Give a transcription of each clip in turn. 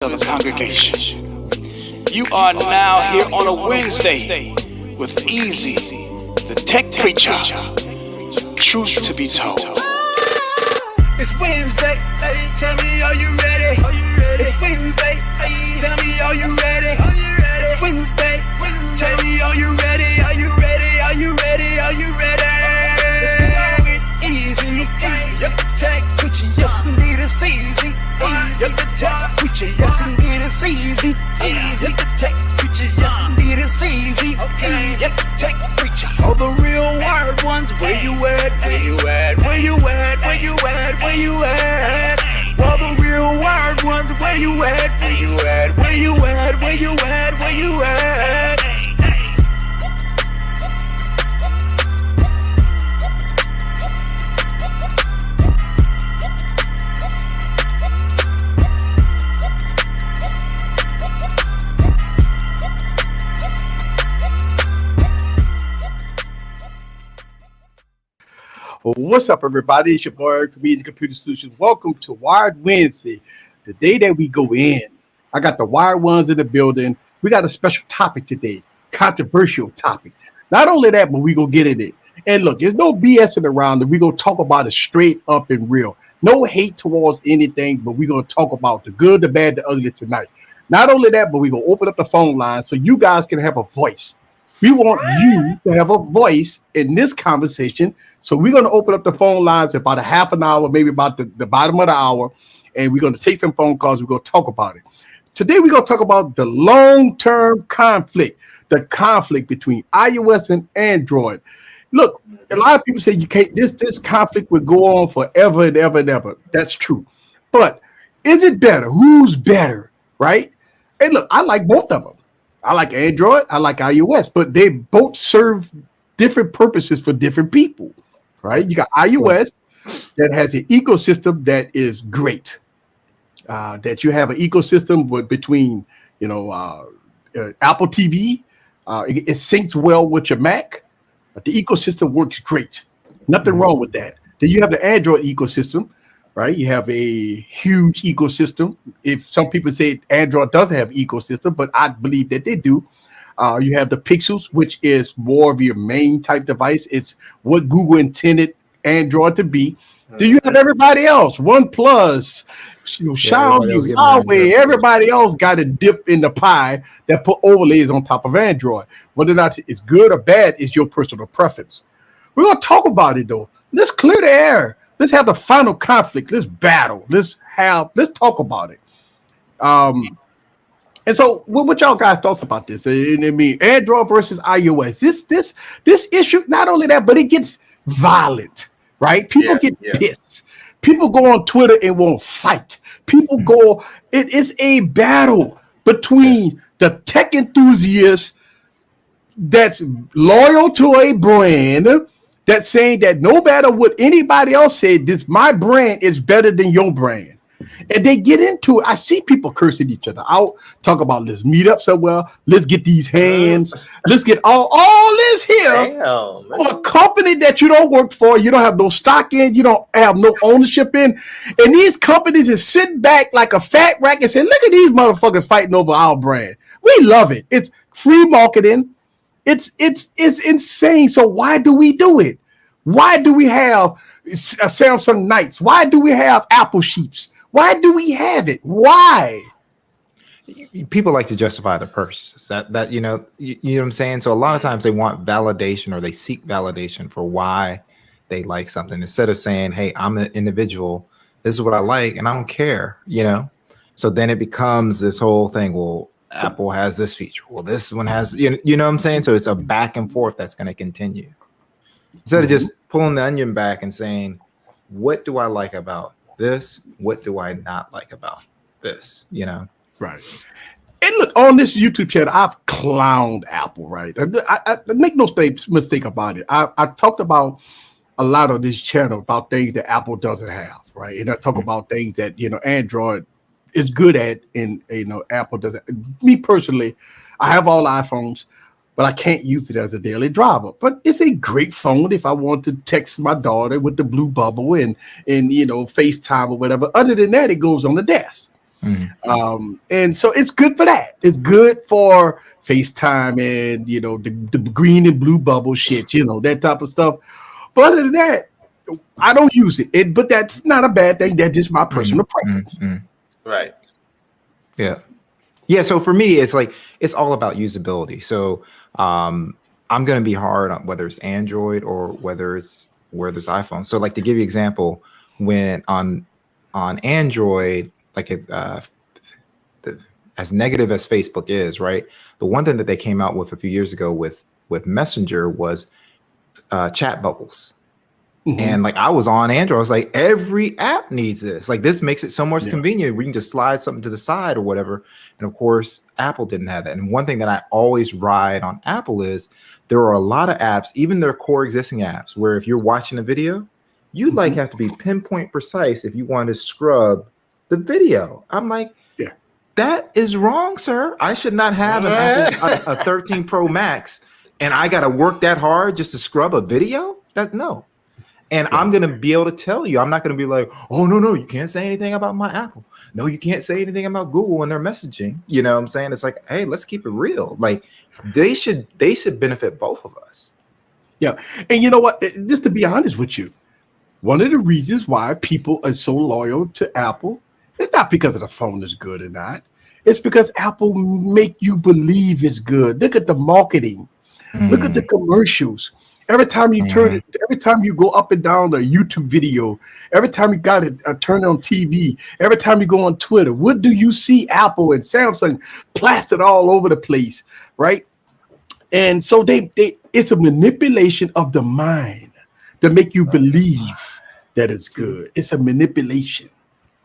of the congregation. You are now here on a Wednesday with Easy, the tech preacher. Truth to be told. It's Wednesday, hey, tell me, are you ready? It's Wednesday, hey, tell me, are you ready? It's Wednesday, tell me, are you ready? Are you ready? Are you ready? Are you ready? It's easy, yep, tech preacher, yes indeed it's easy. Yep, the tech preacher, yes indeed it's easy. Yep, the tech preacher, yes indeed it's easy. Yep, tech preacher, all the real word ones, where you at? Where you at? Where you at? Where you at? Where you at? All the real word ones, where you at? Where you at? Where you at? Where you at? Where you at? What's up, everybody? It's your boy, Comedian Computer Solutions. Welcome to Wired Wednesday, the day that we go in. I got the Wired Ones in the building. We got a special topic today, controversial topic. Not only that, but we gonna get in it. And look, there's no BSing around it. We gonna talk about it straight up and real. No hate towards anything, but we gonna talk about the good, the bad, the ugly tonight. Not only that, but we gonna open up the phone line so you guys can have a voice. We want you to have a voice in this conversation. So we're going to open up the phone lines about a half an hour, maybe about the bottom of the hour. And we're going to take some phone calls. We're going to talk about it. Today, we're going to talk about the long-term conflict, the conflict between iOS and Android. Look, a lot of people say you can't, this conflict would go on forever and ever and ever. That's true. But is it better? Who's better? Right? And look, I like both of them. I like Android, I like iOS, but they both serve different purposes for different people, right? You got iOS that has an ecosystem that is great, that you have an ecosystem between, Apple TV, it syncs well with your Mac, but the ecosystem works great. Nothing wrong with that. Then you have the Android ecosystem, right? You have a huge ecosystem. If some people say Android doesn't have ecosystem, but I believe that they do. You have the Pixels, which is more of your main type device. It's what Google intended Android to be. Do you have everybody else? OnePlus, Xiaomi, Huawei, everybody else got a dip in the pie that put overlays on top of Android. Whether or not it's good or bad is your personal preference. We're going to talk about it, though. Let's clear the air. Let's have the final conflict. Let's battle. Let's talk about it. And so, what y'all guys thoughts about this? I mean, Android versus iOS. This issue. Not only that, but it gets violent, right? People get pissed. People go on Twitter and won't fight. People go. It is a battle between the tech enthusiasts that's loyal to a brand. That's saying that no matter what anybody else said, my brand is better than your brand. And they get into it. I see people cursing each other out, talk about let's meet up somewhere, let's get these hands, let's get all this here for a company that you don't work for, you don't have no stock in, you don't have no ownership in. And these companies is sitting back like a fat rat and saying, look at these motherfuckers fighting over our brand. We love it. It's free marketing. It's insane. So why do we do it? Why do we have Samsung Nights? Why do we have Apple Sheeps? Why do we have it? Why? People like to justify their purchases. That you know what I'm saying? So a lot of times they want validation or they seek validation for why they like something instead of saying, hey, I'm an individual. This is what I like and I don't care, So then it becomes this whole thing. Well, Apple has this feature. Well, this one has, you know what I'm saying? So it's a back and forth that's going to continue. Instead of just pulling the onion back and saying, what do I like about this? What do I not like about this? Right. And look, on this YouTube channel, I've clowned Apple, right? I make no mistake about it. I talked about a lot on this channel about things that Apple doesn't have, right? And I talk about things that, Android is good at and, Apple doesn't. Me personally, I have all iPhones, but I can't use it as a daily driver. But it's a great phone if I want to text my daughter with the blue bubble and FaceTime or whatever. Other than that, it goes on the desk. And so it's good for that. It's good for FaceTime and the green and blue bubble shit, that type of stuff. But other than that, I don't use it. But that's not a bad thing. That's just my personal preference. Right. Yeah. So for me, it's like it's all about usability. So I'm going to be hard on whether it's Android or whether it's iPhone. So like to give you an example, when on Android, like as negative as Facebook is, right? The one thing that they came out with a few years ago with Messenger was chat bubbles. And like I was on Android, I was like, every app needs this. Like this makes it so much convenient. We can just slide something to the side or whatever. And of course, Apple didn't have that. And one thing that I always ride on Apple is there are a lot of apps, even their core existing apps, where if you're watching a video, you like have to be pinpoint precise if you want to scrub the video. I'm like, that is wrong, sir. I should not have an Apple, a 13 Pro Max, and I got to work that hard just to scrub a video. No. And I'm going to be able to tell you, I'm not going to be like, oh, no, you can't say anything about my Apple. No, you can't say anything about Google and their messaging. You know what I'm saying? It's like, hey, let's keep it real. Like they should benefit both of us. Yeah. And you know what? Just to be honest with you, one of the reasons why people are so loyal to Apple is not because of the phone is good or not. It's because Apple make you believe it's good. Look at the marketing. Look at the commercials. Every time you turn it, every time you go up and down a YouTube video, every time you got it turn on TV, every time you go on Twitter, what do you see? Apple and Samsung plastered all over the place, right? And so it's a manipulation of the mind to make you believe that it's good. It's a manipulation.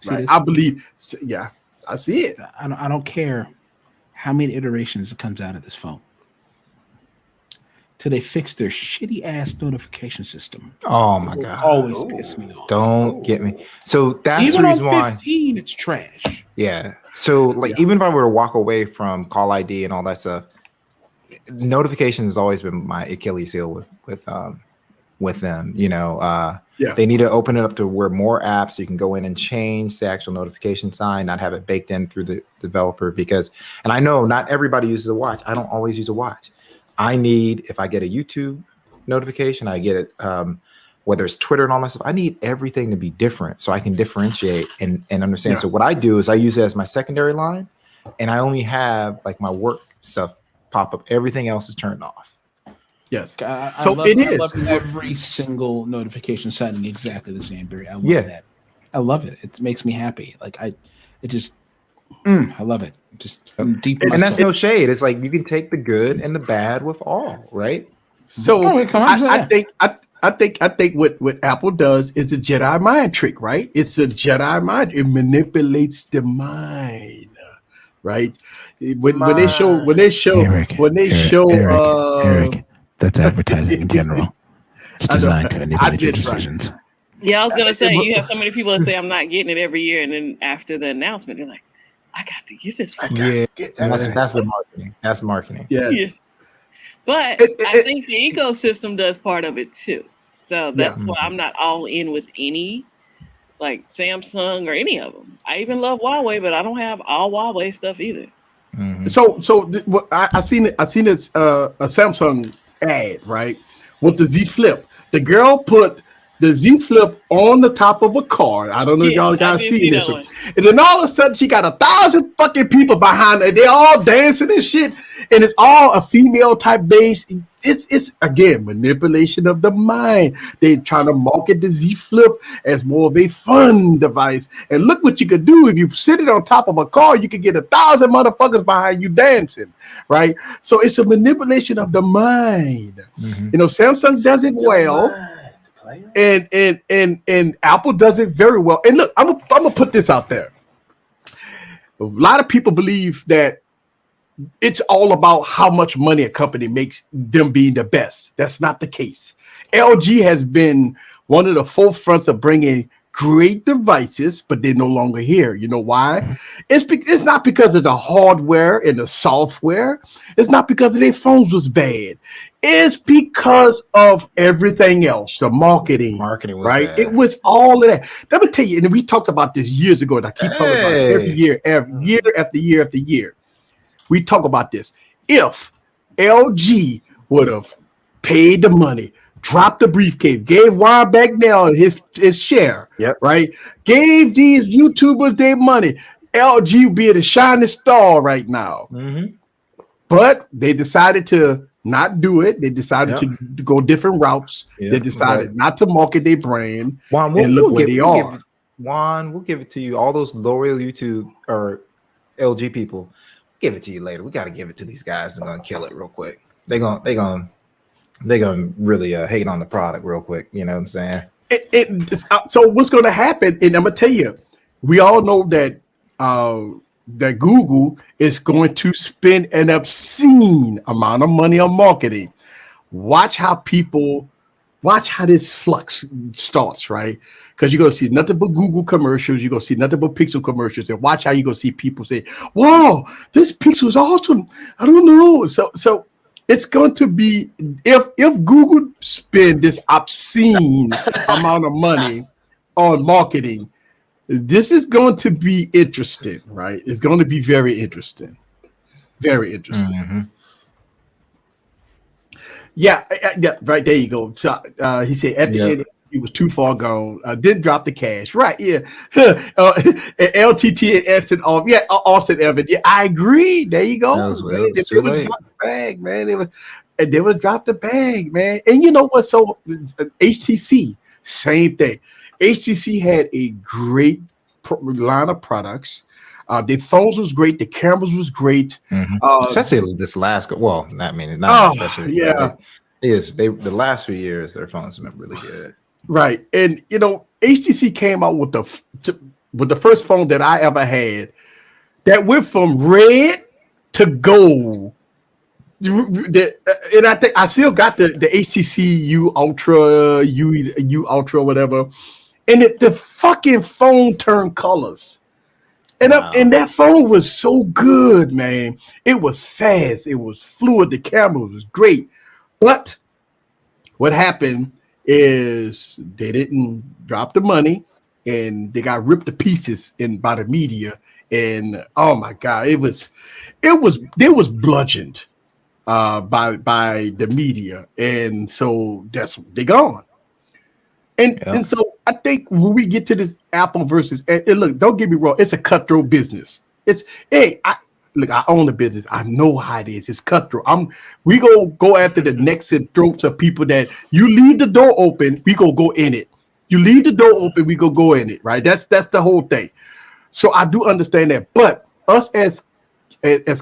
Right? I believe. Yeah, I see it. I don't care how many iterations it comes out of this phone till they fix their shitty ass notification system. Oh my God. Always piss me off. Don't get me. So that's even the reason on 15, it's trash. Yeah. So like even if I were to walk away from Call ID and all that stuff, notifications has always been my Achilles heel with them. They need to open it up to where more apps so you can go in and change the actual notification sign, not have it baked in through the developer. And I know not everybody uses a watch. I don't always use a watch. I need, if I get a YouTube notification, I get it, whether it's Twitter and all that stuff, I need everything to be different so I can differentiate and understand. Yeah. So what I do is I use it as my secondary line, and I only have like my work stuff pop up. Everything else is turned off. Yes. I love every single notification setting exactly the same, Barry. I love that. I love it. It makes me happy. Like I love it. Just deep. And that's no shade. It's like you can take the good and the bad with all, right? So I think what Apple does is a Jedi mind trick, right? It's a Jedi mind. It manipulates the mind, right? When they show Eric, that's advertising in general. It's designed to manipulate your decisions. Yeah, I was gonna say you have so many people that say I'm not getting it every year, and then after the announcement, they're like, I got to get this. That's the marketing. That's marketing. Yes. Yeah. But I think the ecosystem does part of it too. So that's why I'm not all in with any, like Samsung or any of them. I even love Huawei, but I don't have all Huawei stuff either. Mm-hmm. So I seen it. I seen it's a Samsung ad, right, with the Z Flip. The girl put the Z Flip on the top of a car. I don't know if y'all guys see this one. And then all of a sudden she got 1,000 fucking people behind her. They're all dancing and shit. And it's all a female type base. It's again manipulation of the mind. They're trying to market the Z Flip as more of a fun device. And look what you could do if you sit it on top of a car. You could get 1,000 motherfuckers behind you dancing, right? So it's a manipulation of the mind. Mm-hmm. Samsung does it well. And Apple does it very well. And look, I'm gonna put this out there. A lot of people believe that it's all about how much money a company makes, them being the best. That's not the case. LG has been one of the forefronts of bringing great devices, but they're no longer here. You know why? It's not because of the hardware and the software. It's not because of their phones was bad. It's because of everything else, the marketing. Marketing was right? bad. It was all of that. Let me tell you, and we talked about this years ago, and I keep talking about it every year after year after year. We talk about this. If LG would have paid the money, dropped the briefcase, gave Warren Bagnell his share, Yep. right? Gave these YouTubers their money, LG would be the shining star right now. Mm-hmm. But they decided to not do it. They decided to go different routes. They decided not to market their brand. Juan, and look where they are. Juan, we'll give it to you. All those loyal YouTube or LG people, we'll give it to you later. We got to give it to these guys. They're gonna kill it real quick. They're gonna really hate on the product real quick. You know what I'm saying? So what's going to happen? And I'm gonna tell you, we all know that that Google is going to spend an obscene amount of money on marketing. Watch how this flux starts, right? Because you're going to see nothing but Google commercials. You're going to see nothing but Pixel commercials. And watch how you're going to see people say, wow, this Pixel is awesome. I don't know. So it's going to be, if Google spend this obscene amount of money on marketing, this is going to be interesting, right? It's going to be very interesting. Very interesting. Mm-hmm. Yeah, right there you go. So he said at the end he was too far gone. Didn't drop the cash. Right, yeah. LTT and Austin off. Yeah, Austin Evans. Yeah, I agree. There you go. They would drop the bag, man. They would drop the bag, man. And you know what? So HTC, same thing. HTC had a great line of products. The phones was great. The cameras was great. Mm-hmm. Especially this last, well, not especially. Yeah. The last few years, their phones have been really good. Right. And, you know, HTC came out with the first phone that I ever had that went from red to gold. And I think I still got the HTC U Ultra, U Ultra, whatever. And the fucking phone turned colors. And that phone was so good, man. It was fast. It was fluid. The camera was great. But what happened is they didn't drop the money and they got ripped to pieces by the media. And oh my God, they was bludgeoned by the media. And so they're gone. And so I think when we get to this Apple versus, and look, don't get me wrong, it's a cutthroat business. I own the business. I know how it is. It's cutthroat. We go after the necks and throats of people that you leave the door open, we go in it. You leave the door open, we go in it, right? That's the whole thing. So I do understand that. But us as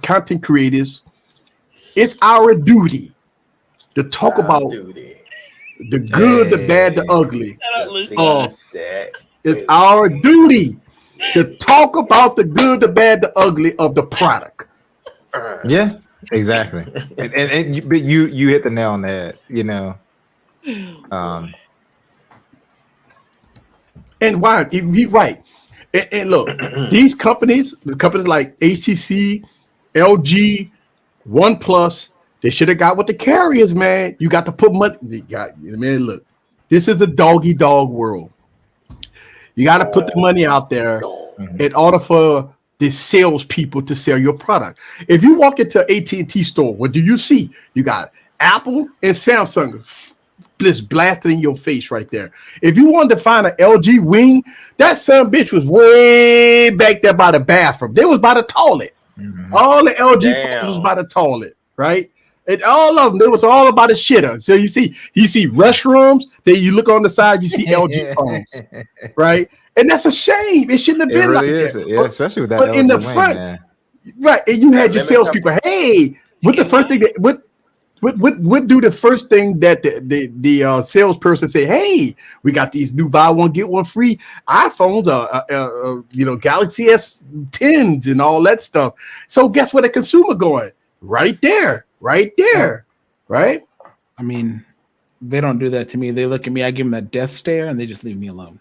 content creators, it's our duty to talk about the good, the bad, the ugly. It's our duty to talk about the good, the bad, the ugly of the product. Yeah, exactly. and you hit the nail on the head, you know. And why? He's right. And look, these companies like HTC, LG, OnePlus, they should have got with the carriers, man. You got to put money. Man, look, this is a doggy dog world. You got to put the money out there in order for the salespeople to sell your product. If you walk into an AT&T store, what do you see? You got Apple and Samsung just blasted in your face right there. If you wanted to find an LG Wing, that son bitch was way back there by the bathroom. They was by the toilet. Mm-hmm. All the LG phones was by the toilet, right? And all of them, it was all about a shitter. So you see restrooms, then you look on the side, you see LG phones, right? And that's a shame. It shouldn't have been really like that. Yeah, especially with that. But LG in the front, man. Right? And you had your salespeople. Hey, what the first thing that what do the first thing that the salesperson say? Hey, we got these new buy one get one free iPhones, Galaxy S10s and all that stuff. So guess where the consumer going? Right there. Right? I mean, they don't do that to me. They look at me, I give them that death stare, and they just leave me alone.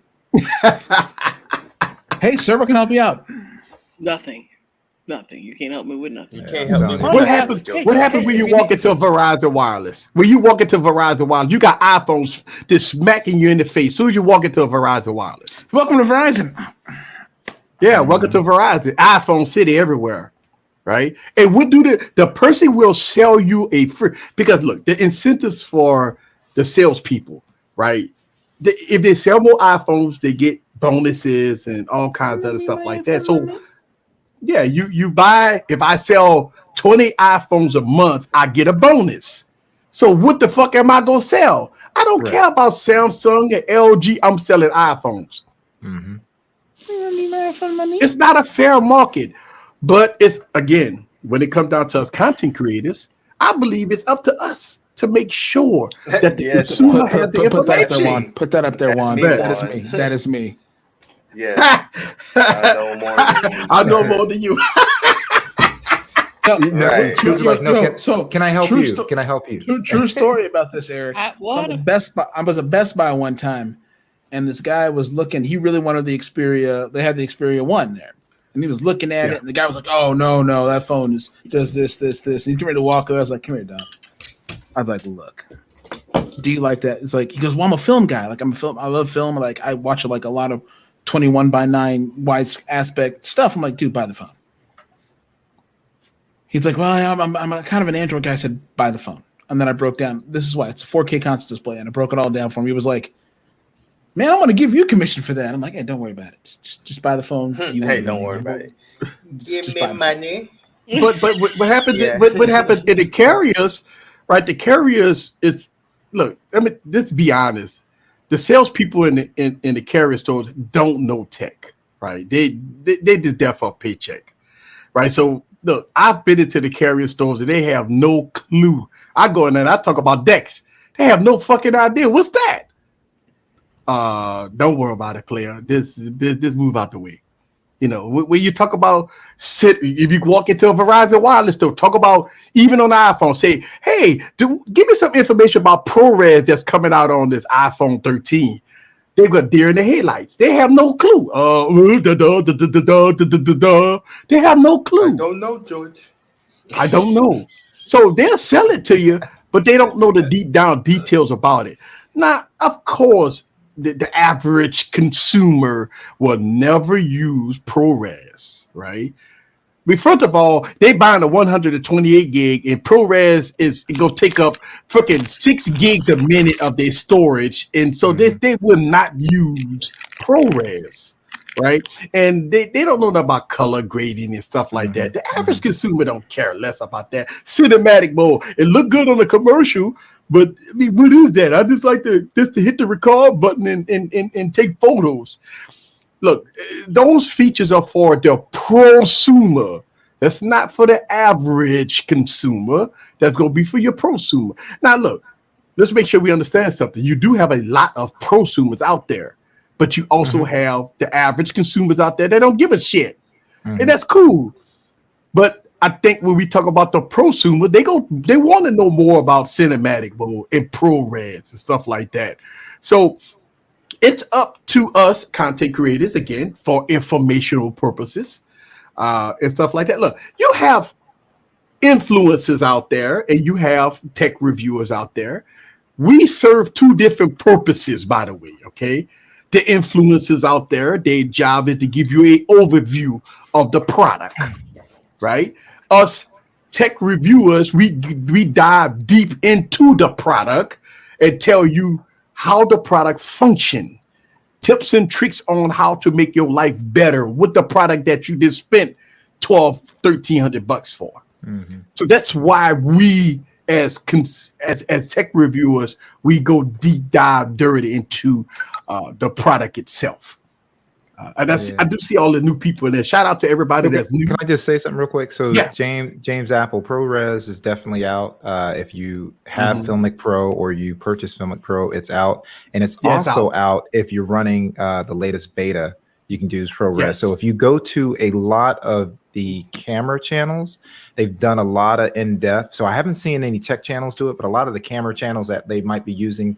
Hey, sir, what can help you out? Nothing. nothing. You can't help me with nothing. You can't help me with What nothing, happened? Joe. What happened when you walk into Verizon Wireless? When you walk into Verizon Wireless, you got iPhones just smacking you in the face. Soon as you walk into a Verizon Wireless. Welcome to Verizon. Yeah, welcome to Verizon. iPhone City everywhere, right? And what do the person will sell you a free, because look, the incentives for the salespeople, right? If they sell more iPhones, they get bonuses and all kinds of other stuff like that. So yeah, you buy, if I sell 20 iPhones a month, I get a bonus. So what the fuck am I gonna sell? I don't care about Samsung and LG. I'm selling iPhones. Mm-hmm. It's not a fair market, but it's, again, when it comes down to us content creators, I believe it's up to us to make sure that the consumer has the Put that up there, information. Juan. Put that up there, Juan. me, That is Juan. me. That is me. Yeah, I know more than you. I know more than you. Right. Can I help you? Can I help you? True story about this, Eric. Hot So I'm water. at Best Buy. I was at Best Buy one time, and this guy was looking. He really wanted the Xperia. They had the Xperia One there, and he was looking at it. And the guy was like, "Oh no, that phone does this." And he's getting ready to walk away. I was like, "Come here, Don." I was like, "Look, do you like that?" It's like, he goes, "Well, I'm a film guy. Like, I'm a film. I love film. Like, I watch like a lot of 21:9 wide aspect stuff." I'm like, "Dude, buy the phone." He's like, "Well, I'm a kind of an Android guy." I said, "Buy the phone." And then I broke down, this is why it's a 4K constant display. And I broke it all down for him. He was like, "Man, I want to give you commission for that." I'm like, "Hey, don't worry about it. Just buy the phone." Hey, don't worry about it. Give me money. But what happens? Yeah. What happens in the carriers, right? The carriers is, look. I mean, let's be honest. The salespeople in the carrier stores don't know tech, right? They just there for a paycheck, right? So look, I've been into the carrier stores and they have no clue. I go in there and I talk about decks. They have no fucking idea. What's that? Don't worry about it, player. This move out the way. You know, when you talk about if you walk into a Verizon Wireless store, talk about, even on the iPhone, say, "Hey, give me some information about ProRes that's coming out on this iPhone 13." They've got deer in the headlights. They have no clue. They have no clue. I don't know, George. I don't know. So they'll sell it to you, but they don't know the deep down details about it. Now, of course, the average consumer will never use ProRes, right? I mean, first of all, they buying a 128 gig, and ProRes is gonna take up freaking 6 gigs a minute of their storage, and so they will not use ProRes, right? And they don't know nothing about color grading and stuff like that. The average consumer don't care less about that. Cinematic mode, it look good on the commercial, but I mean, what is that? I just like to hit the record button and take photos. Look, those features are for the prosumer. That's not for the average consumer. That's going to be for your prosumer. Now, look, let's make sure we understand something. You do have a lot of prosumers out there, but you also have the average consumers out there that don't give a shit. And that's cool. But I think when we talk about the prosumer, they want to know more about cinematic mode and ProRes and stuff like that. So it's up to us content creators, again, for informational purposes and stuff like that. Look, you have influencers out there and you have tech reviewers out there. We serve two different purposes, by the way, okay? The influencers out there, their job is to give you an overview of the product, right? Us tech reviewers, we dive deep into the product and tell you how the product function, tips and tricks on how to make your life better with the product that you just spent $1,300 for. So that's why we, as tech reviewers, we go deep dive dirty into the product itself. And I do see all the new people in there. Shout out to everybody that's new. Can I just say something real quick? So Yeah. James Apple ProRes is definitely out. If you have Filmic Pro or you purchase Filmic Pro, it's out. And it's also out if you're running the latest beta, you can use ProRes. Yes. So if you go to a lot of the camera channels, they've done a lot of in-depth. So I haven't seen any tech channels do it, but a lot of the camera channels that they might be using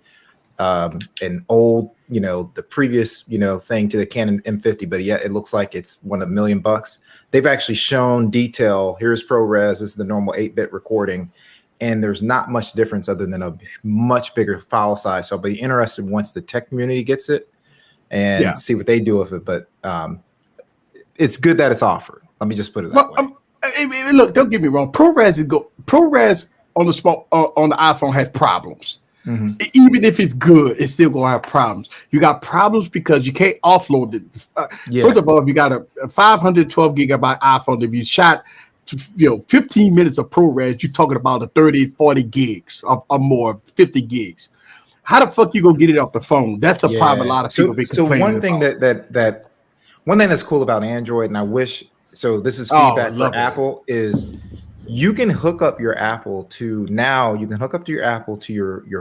an old, the previous thing to the Canon M50, but yet it looks like it's $1 million. They've actually shown detail. Here's ProRes. This is the normal 8-bit recording, and there's not much difference other than a much bigger file size. So I'll be interested once the tech community gets it and see what they do with it. But it's good that it's offered. Let me just put it that way. Look, don't get me wrong. ProRes on the iPhone has problems. Mm-hmm. Even if it's good, it's still gonna have problems. You got problems because you can't offload it. First of all, if you got a 512 gigabyte iPhone, if you shot 15 minutes of ProRes, you're talking about a 30, 40 gigs or more, 50 gigs. How the fuck you gonna get it off the phone? That's the problem. A lot of people be complaining. So one thing one thing that's cool about Android, and I wish this is feedback for Apple, is you can hook up your Apple to your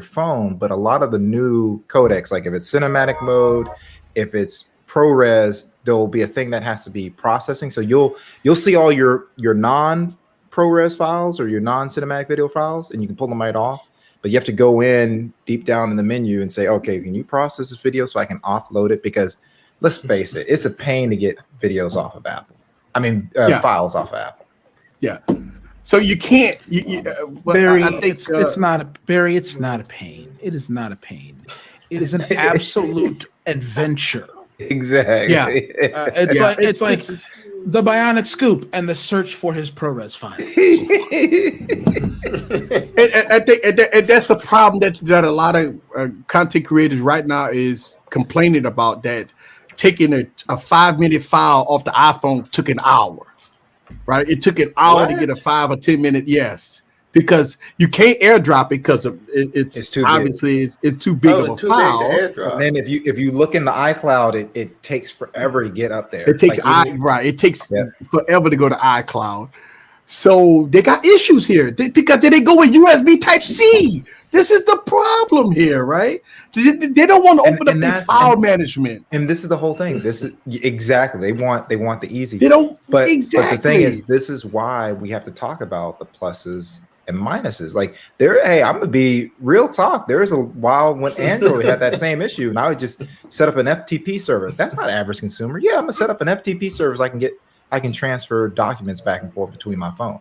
phone, but a lot of the new codecs, like if it's cinematic mode, if it's ProRes, there will be a thing that has to be processing. So you'll see all your non-ProRes files or your non-cinematic video files, and you can pull them right off. But you have to go in deep down in the menu and say, okay, can you process this video so I can offload it? Because let's face it, it's a pain to get videos off of Apple. Files off of Apple. Yeah. So you can't, Barry. It's not a pain. It is not a pain. It is an absolute adventure. Exactly. Yeah. It's like the Bionic Scoop and the search for his ProRes files. I think that's the problem that a lot of content creators right now is complaining about, that taking a 5-minute file off the iPhone took an hour. Right, it took an hour to get a 5 or 10 minute. Yes, because you can't airdrop it because it's too obviously big. It's too big of a file. And then if you look in the iCloud, it takes forever to get up there. It takes It takes forever to go to iCloud. So they got issues here because they go with USB Type-C. This is the problem here, right? They don't want to open up the file management. And this is the whole thing. This is exactly they want the easy. They don't. But exactly. But the thing is, this is why we have to talk about the pluses and minuses. Like I'm gonna be real talk. There is a while when Android had that same issue, and I would just set up an FTP server. That's not average consumer. Yeah, I'm gonna set up an FTP server so I can transfer documents back and forth between my phone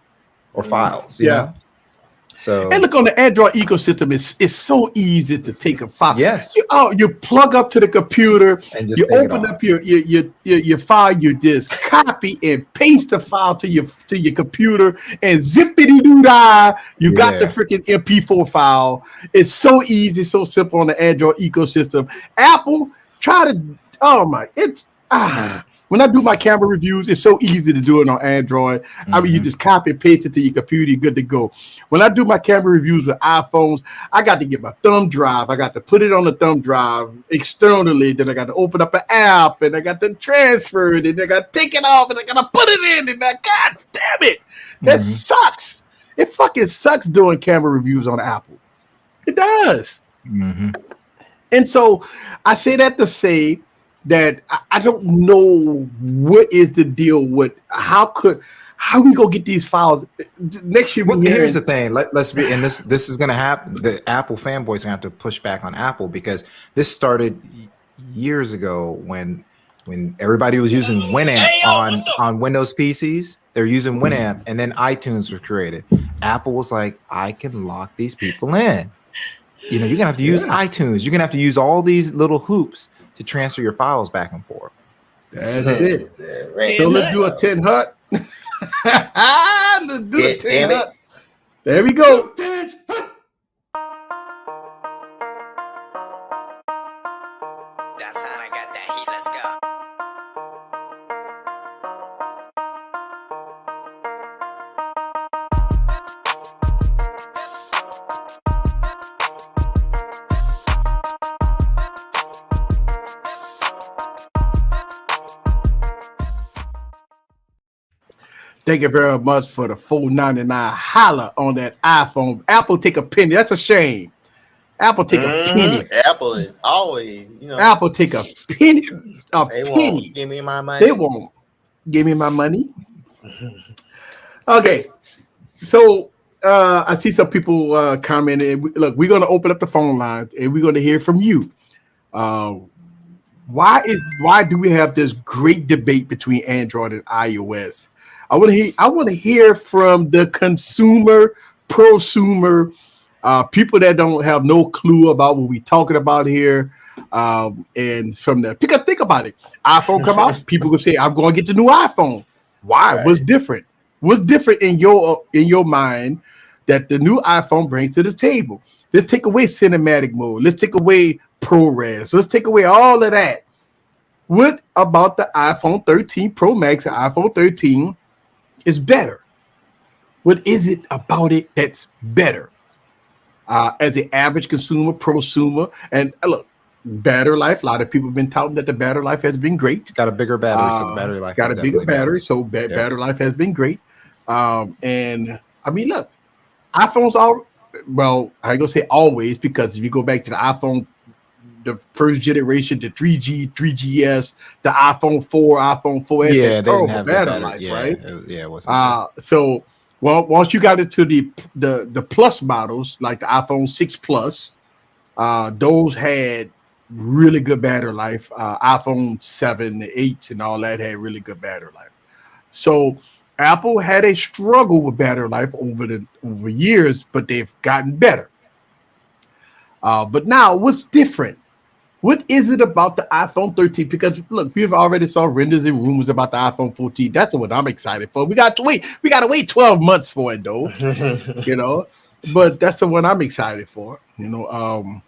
or files. You know? So and look, on the Android ecosystem, it's so easy to take a file. Yes. You plug up to the computer, and you open up your file, you just copy and paste the file to your computer, and zippity doo dah, you got the freaking MP4 file. It's so easy, so simple on the Android ecosystem. Apple when I do my camera reviews, it's so easy to do it on Android. Mm-hmm. I mean, you just copy and paste it to your computer, you're good to go. When I do my camera reviews with iPhones, I got to get my thumb drive. I got to put it on the thumb drive externally. Then I got to open up an app, and I got to transfer it, and I got to take it off, and I got to put it in. And God damn it, that sucks. It fucking sucks doing camera reviews on Apple. It does. Mm-hmm. And so I say that to say that I don't know what is the deal with how we gonna get these files next year. Here's the thing. Let's be, and this is gonna happen. The Apple fanboys are gonna have to push back on Apple, because this started years ago when everybody was using Winamp on Windows PCs. They're using Winamp, and then iTunes was created. Apple was like, I can lock these people in. You're gonna have to use iTunes. You're gonna have to use all these little hoops to transfer your files back and forth. That's it. So let's do a 10 hut. Let's do a 10 hut. There we go. Dance. That's how I got that heat. Let's go. Thank you very much for the $4.99 holla on that iPhone. Apple take a penny. That's a shame. Apple take a penny. Apple is always, Apple take a penny. They won't give me my money. They won't give me my money. Okay, so I see some people commenting. Look, we're going to open up the phone lines, and we're going to hear from you. why do we have this great debate between Android and iOS? I want to hear from the consumer, prosumer, people that don't have no clue about what we're talking about here. And from the think about it. iPhone come out, people will say, I'm going to get the new iPhone. Why? Right. What's different? What's different in your mind that the new iPhone brings to the table? Let's take away cinematic mode. Let's take away ProRes. Let's take away all of that. What about the iPhone 13 Pro Max and iPhone 13 is better? What is it about it that's better? As an average consumer, prosumer, and look, battery life. A lot of people have been touting that the battery life has been great. It's got a bigger battery, so the battery life got is a bigger definitely battery, better. so battery life has been great. And I mean, look, iPhones are well, I ain't gonna say always, because if you go back to the iPhone, the first generation, the 3G, 3GS, the iPhone 4, iPhone 4S, Yeah, had they didn't terrible have the battery battery. life, Yeah, right? it wasn't. So well, once you got into the plus models like the iPhone 6 Plus, those had really good battery life. iPhone 7, the 8s, and all that had really good battery life. So Apple had a struggle with battery life over years, but they've gotten better. But now, what's different? What is it about the iPhone 13? Because look, we've already saw renders and rumors about the iPhone 14. That's the one I'm excited for. We got to wait 12 months for it, though. You know, but that's the one I'm excited for. You know,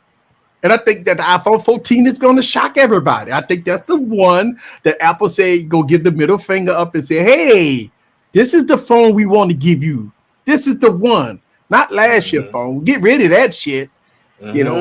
and I think that the iPhone 14 is going to shock everybody. I think that's the one that Apple say go give the middle finger up and say, "Hey, this is the phone we want to give you. This is the one, not last year's phone. Get rid of that shit." You know,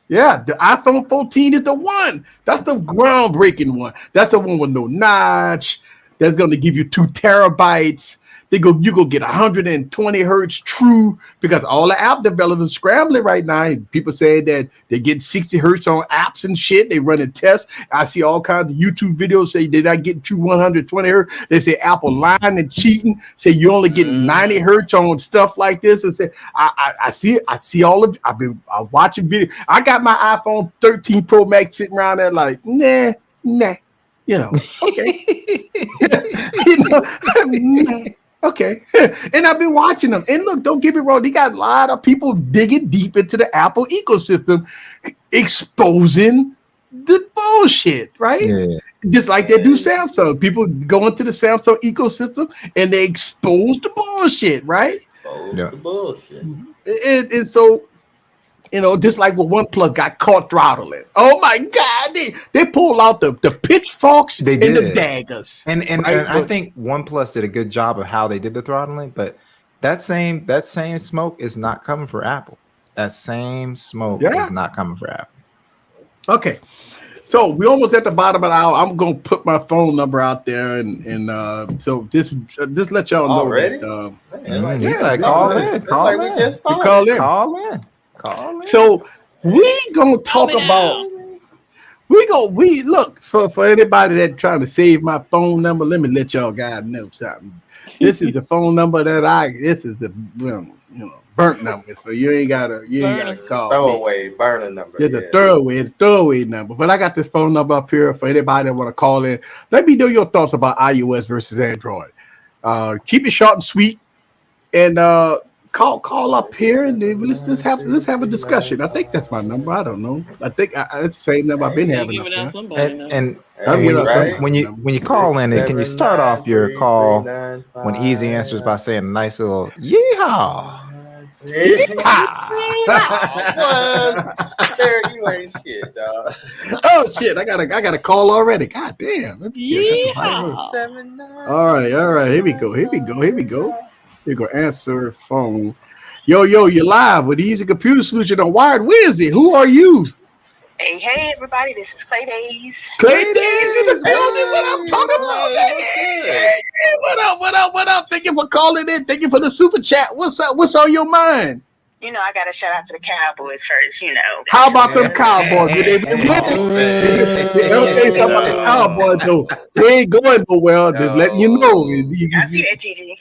yeah, the iPhone 14 is the one. That's the groundbreaking one. That's the one with no notch. That's going to give you 2 terabytes. You go get 120 hertz true, because all the app developers scrambling right now. And people saying that they get 60 hertz on apps and shit. They running tests. I see all kinds of YouTube videos say they're not getting true 120 hertz. They say Apple lying and cheating. Say you only get 90 hertz on stuff like this. And say I see it. I see all of. I've been watching video. I got my iPhone 13 Pro Max sitting around there like nah. You know, okay. You know, nah. Okay, and I've been watching them. And look, don't get me wrong, they got a lot of people digging deep into the Apple ecosystem, exposing the bullshit, right? Yeah. Just like they do Samsung. People go into the Samsung ecosystem and they expose the bullshit, right? Expose the bullshit. And so, you know, just like when OnePlus got caught throttling. Oh my God, they pulled out the pitchforks and the daggers. And I think OnePlus did a good job of how they did the throttling, but that same smoke is not coming for Apple. That same smoke is not coming for Apple. Okay. So we almost at the bottom of the hour. I'm gonna put my phone number out there, and so just let y'all know already. That, Call in. So we gonna talk about. We look for anybody that trying to save my phone number. Let me let y'all guys know something. This is the phone number that this is the burnt number, so you ain't gotta call throwaway burner number. It's a throwaway number. But I got this phone number up here for anybody that want to call in. Let me know your thoughts about iOS versus Android. Keep it short and sweet, and call up here and then let's have a discussion. I think that's my number. I don't know. I think it's the same number I've been having. And when you call in, can you start off your call when Easy answers by saying a nice little yeehaw? You ain't shit, dog. Oh shit! I got a call already. God damn! Let me see. All right. Here we go. You go answer phone. Yo, you're live with Easy Computer Solution on Wired Wednesday. Who are you? Hey, everybody. This is Clay Days. Clay Days in the building. What I'm talking about? Hey, what up? Thank you for calling in. Thank you for the super chat. What's up? What's on your mind? You know, I got to shout out to the Cowboys first, you know. How about them Cowboys? They've been winning. Let me tell you something about the Cowboys, though. They ain't going no well. Just letting you know. I see that, Gigi.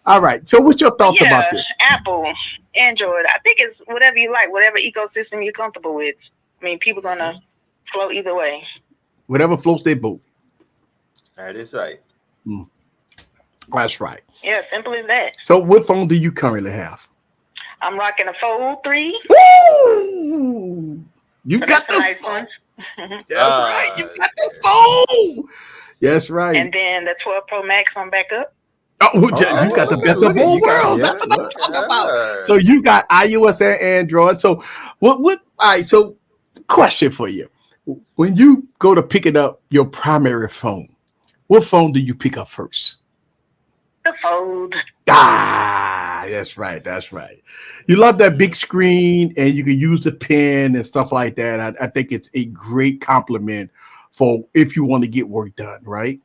All right. So what's your thoughts about this? Apple. Android. I think it's whatever you like, whatever ecosystem you're comfortable with. I mean, people gonna flow either way. Whatever floats their boat. That is right. That's right. Yeah, simple as that. So what phone do you currently have? I'm rocking a Fold 3. Woo! You So got that's a the nice one. That's right. You got the phone. That's right. And then the 12 Pro Max on backup. Oh, you got the best of both worlds. That's what I'm talking about. So you got iOS and Android. So what? All right. So question for you: when you go to picking up your primary phone, what phone do you pick up first? The Fold. That's right. That's right. You love that big screen, and you can use the pen and stuff like that. I think it's a great compliment for if you want to get work done, right?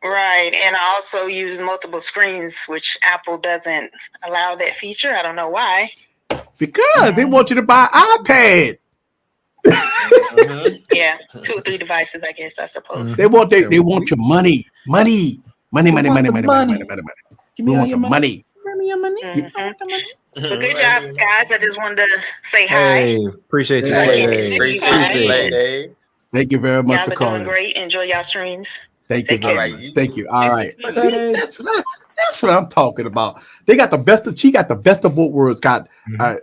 Right. And I also use multiple screens, which Apple doesn't allow that feature. I don't know why. Because they want you to buy an iPad. Yeah, 2 or 3 devices, I guess, I suppose. They want your money. Money. Give me all your money. Well, good job, guys. I just wanted to say hi. Hey, appreciate you. Hey. Thank you very much Y'all for are calling. doing great. Enjoy y'all streams. Thank you. Take care. Thank you. All right. See, that's what I'm talking about. They got the best of. She got the best of both worlds. Got a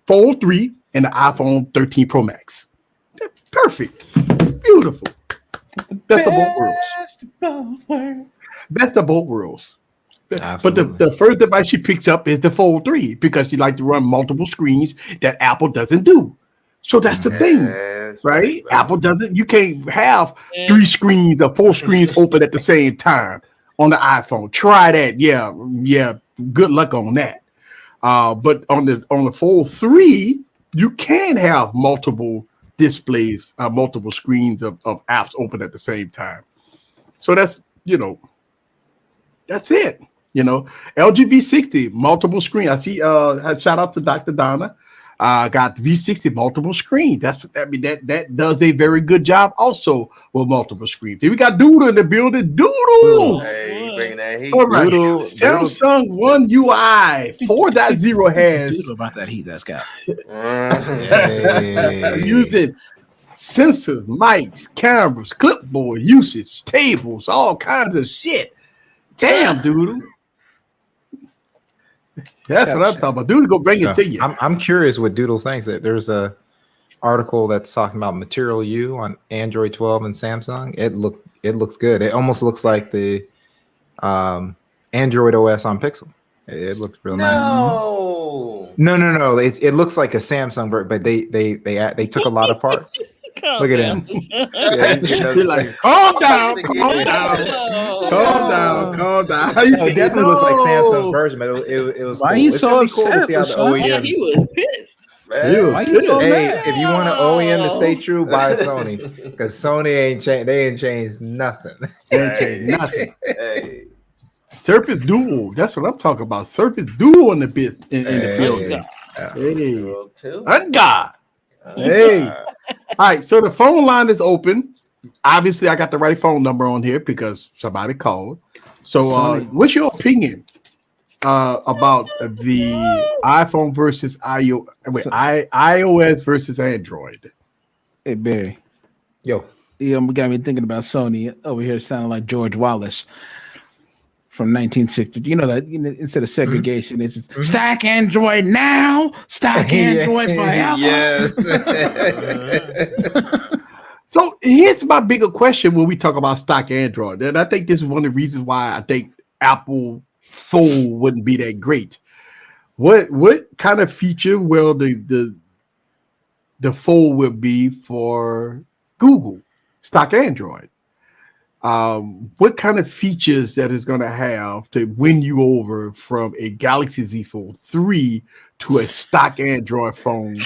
Fold 3 and the iPhone 13 Pro Max. Perfect. Beautiful. Best of both worlds. Best of both worlds. Absolutely. But the first device she picks up is the Fold 3 because she likes to run multiple screens that Apple doesn't do. So that's the thing, right? Apple doesn't. You can't have 3 screens or 4 screens open at the same time on the iPhone. Try that. Yeah. Good luck on that. But on the Fold 3, you can have multiple displays, multiple screens of apps open at the same time. So that's that's it. LG V60 multiple screen. I see. Shout out to Dr. Donna. Got V60 multiple screen. That does a very good job also with multiple screens. Here we got Doodle in the building. Doodle. Hey, bringing that heat. All right. Doodle. Samsung One UI 4.0 has Doodle about that heat that's got. using sensors, mics, cameras, clipboard usage, tables, all kinds of shit. Damn, Doodle. That's what I'm talking about. Doodle go bring it to you. I'm curious what Doodle thinks. That there's a article that's talking about Material U on Android 12 and Samsung. It looks good. It almost looks like the Android OS on Pixel. It looks real nice. No. It looks like a Samsung version, but they took a lot of parts. Look at him. You're like, calm down. It definitely looks like Samsung version, but it was. Why cool. you It's so gonna be cool to upset, see how the Rashawn? Yeah, OEMs. he was pissed. Hey, if you want an OEM to stay true, buy Sony, because Sony ain't changed. They ain't changed nothing. They ain't changed nothing. Hey. Surface Duo. That's what I'm talking about. Surface Duo in the business in the building. Hey, God. Hey. All right. So the phone line is open. Obviously, I got the right phone number on here because somebody called. So, what's your opinion about the iPhone versus iOS versus Android? Hey, Barry. Yo. Yeah, we got me thinking about Sony over here sounding like George Wallace from 1960. You know that instead of segregation, it's stack Android now, stack Android forever. Yes. So here's my bigger question when we talk about stock Android, and I think this is one of the reasons why I think Apple Fold wouldn't be that great. What kind of feature will the Fold will be for Google stock Android? What kind of features that is going to have to win you over from a Galaxy Z Fold 3 to a stock Android phone?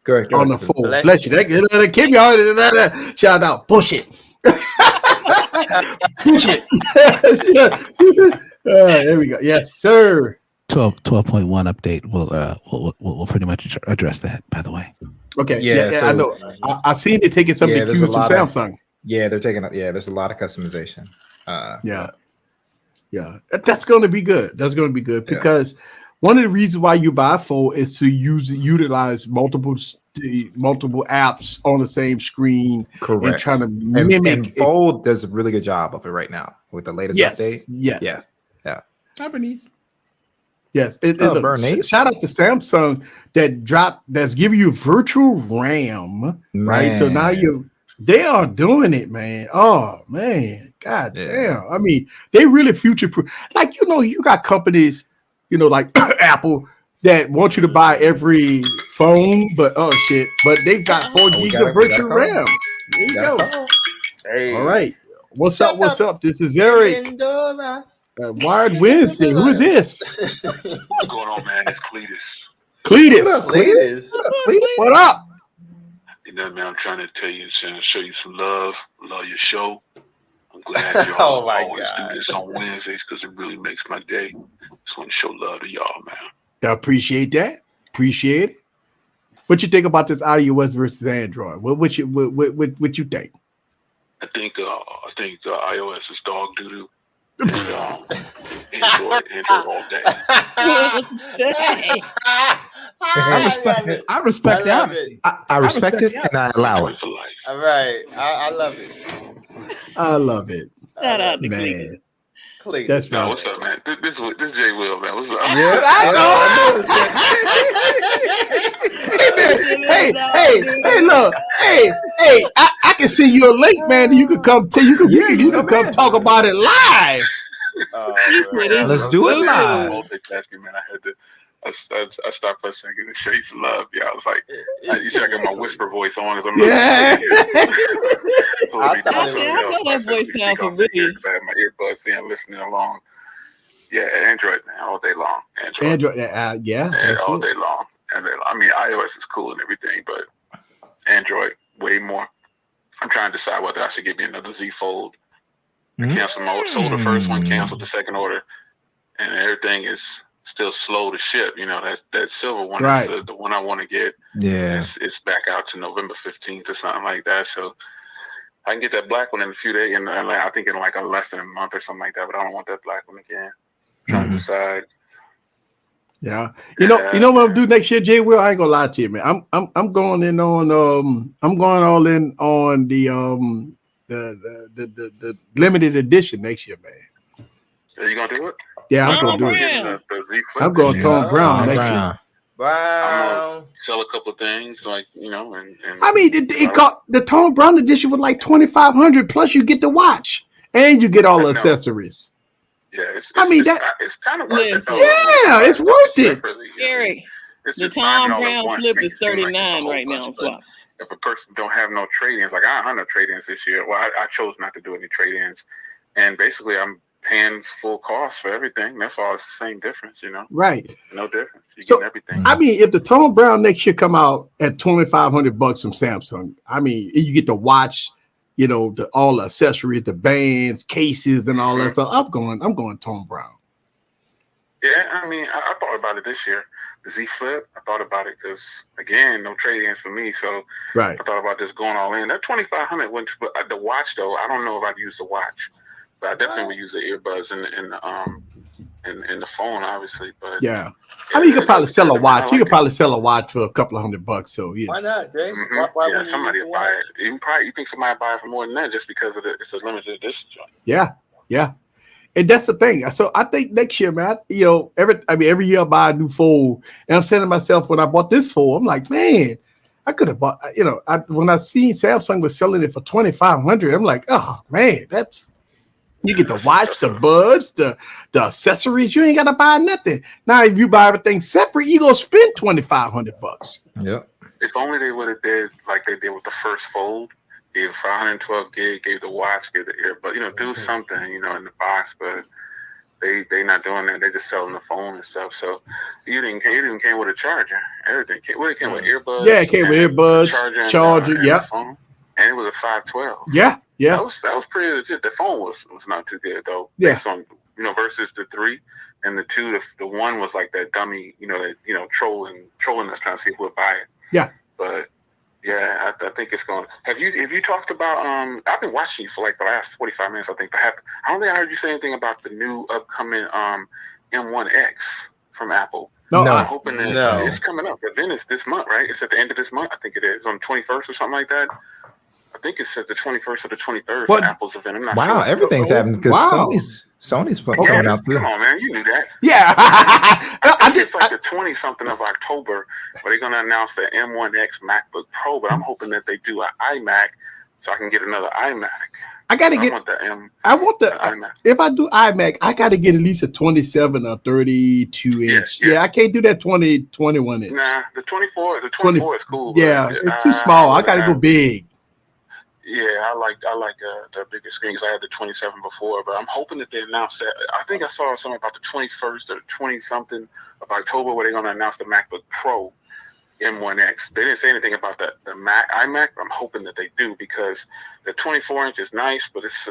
Correct. On the Fold. Bless you. That keep y'all. Shout out. Push it. Push it. There we go. Yes, sir. 12.1 update will pretty much address that, by the way. Okay. Yeah, so, I know. I've seen it taking some big cues from Samsung. They're taking. There's a lot of customization. Yeah. That's going to be good. That's going to be good because one of the reasons why you buy a phone is to utilize multiple apps on the same screen. Correct. And trying to And mimic Fold does a really good job of it right now with the latest update. Yes. Yeah. Hi, Bernice. Yes. Bernice. Shout out to Samsung that's giving you virtual RAM, right? So now they are doing it, man. Oh man, god damn. I mean, they really future proof. Like, you got companies, like Apple that want you to buy every phone, but they've got 4 gigs of virtual RAM. There you go. Hey. All right. What's up? What's up? This is Eric. Wired Wednesday. Who is this? What's going on, man? It's Cletus. Cletus. What up? Man, I'm trying to tell you, show you some love. Love your show. I'm glad you Oh my always God. do this on Wednesdays because it really makes my day. Just want to show love to y'all, man. I appreciate that. Appreciate it. What you think about this iOS versus Android? What you think? I think iOS is dog doo doo. Android all day. I respect that. I respect it and I allow it. All right. I love it. I love it. Shout out to Man. Cletus. That's No, right. what's up, man? This Jay Will, man. What's up? Hey, look. Hey, I can see you're late, man. You could come you can come talk about it live. Let's do it live. Multitasking, man. I had to. I stopped for a second to show you some love. Yeah, I was like, you should have got my whisper voice on as I'm Yeah. I know that voice sound familiar. Because I have my earbuds in, listening along. Yeah, Android, man, all day long. Android, all day long. And then, I mean, iOS is cool and everything, but Android way more. I'm trying to decide whether I should give me another Z Fold. I sold the first one, canceled the second order, and everything is still slow to ship. That silver one is the one I want to get. Yeah, it's back out to November 15th or something like that. So I can get that black one in a few days, and I think in like less than a month or something like that. But I don't want that black one again. Trying to decide. Yeah, you know what I'm doing next year, Jay Will. I ain't gonna lie to you, man. I'm going in on I'm going all in on the limited edition next year, man. Are you gonna do it? Yeah, I'm gonna do it. The Z Flip I'm going Tom Brown next year. Wow. Sell a couple of things, like and I mean, it got the Tom Brown edition was like $2,500 plus you get the watch and you get all the accessories. Yeah, it's kind of worth it. Yeah, it's worth it. Gary, the Tom Brown Flip is $39 right now. Swap. If a person don't have no trade-ins, like I had no trade-ins this year. Well, I chose not to do any trade-ins, and basically I'm paying full cost for everything. That's all. It's the same difference, Right. No difference. You So, get everything. I mean, if the Tom Brown next year come out at $2,500 from Samsung, I mean, you get to watch, all the accessories, the bands, cases, and all that stuff. I'm going Tom Brown. Yeah, I mean, I thought about it this year. The Z Flip, I thought about it because, again, no trade-ins for me. So right. I thought about just going all in. That $2,500 went to the watch, though. I don't know if I'd use the watch, but I definitely would use the earbuds and the phone, obviously. But yeah, I mean, you could probably sell a watch. You could probably sell a watch for a couple of $100. So yeah. Why not, Jay? Mm-hmm. Why somebody would buy it. You think somebody buy it for more than that just because of it's a limited edition joint. Yeah. And that's the thing. So I think next year, man, every year I buy a new fold. And I'm saying to myself, when I bought this fold, I'm like, man, I could have bought, when I seen Samsung was selling it for $2,500, I'm like, oh man, you get the watch, the buds, the accessories. You ain't got to buy nothing. Now, if you buy everything separate, you gonna spend $2,500. Yep. If only they would have did like they did with the first fold. Gave 512 gig, gave the watch, gave the earbud, do something, in the box, but they not doing that. They just selling the phone and stuff. So it even came with a charger. Everything came with earbuds. Yeah, it came with earbuds, charger, and phone, and it was a 512. Yeah. That was pretty legit. The phone was not too good though. Yeah. Based on versus the 3 and the 2. The 1 was like that dummy, trolling us trying to see who would buy it. Yeah. But yeah, I think it's going. Have you talked about? I've been watching you for like the last 45 minutes. I think perhaps I don't think I heard you say anything about the new upcoming M1X. from Apple? No. I'm hoping that No. it's coming up. The event is this month, right? It's at the end of this month. I think it is on the 21st or something like that. I think it's at the 21st or the 23rd for Apple's event. I'm not Wow, sure. everything's happening because Sony's coming out too. Come on, man, you knew that. Yeah. I think it's like the 20-something of October where they're going to announce the M1X MacBook Pro, but I'm hoping that they do an iMac so I can get another iMac. I want the iMac. If I do iMac, I got to get at least a 27 or 32 inch. Yeah, I can't do that 21 inch. Nah, the 24 is cool. Yeah, it's too small. I got to go big. Yeah, I like the bigger screen because I had the 27 before, but I'm hoping that they announce that. I think I saw something about the 21st or 20-something of October where they're going to announce the MacBook Pro M1X. They didn't say anything about the iMac, but I'm hoping that they do because the 24 inch is nice, but it's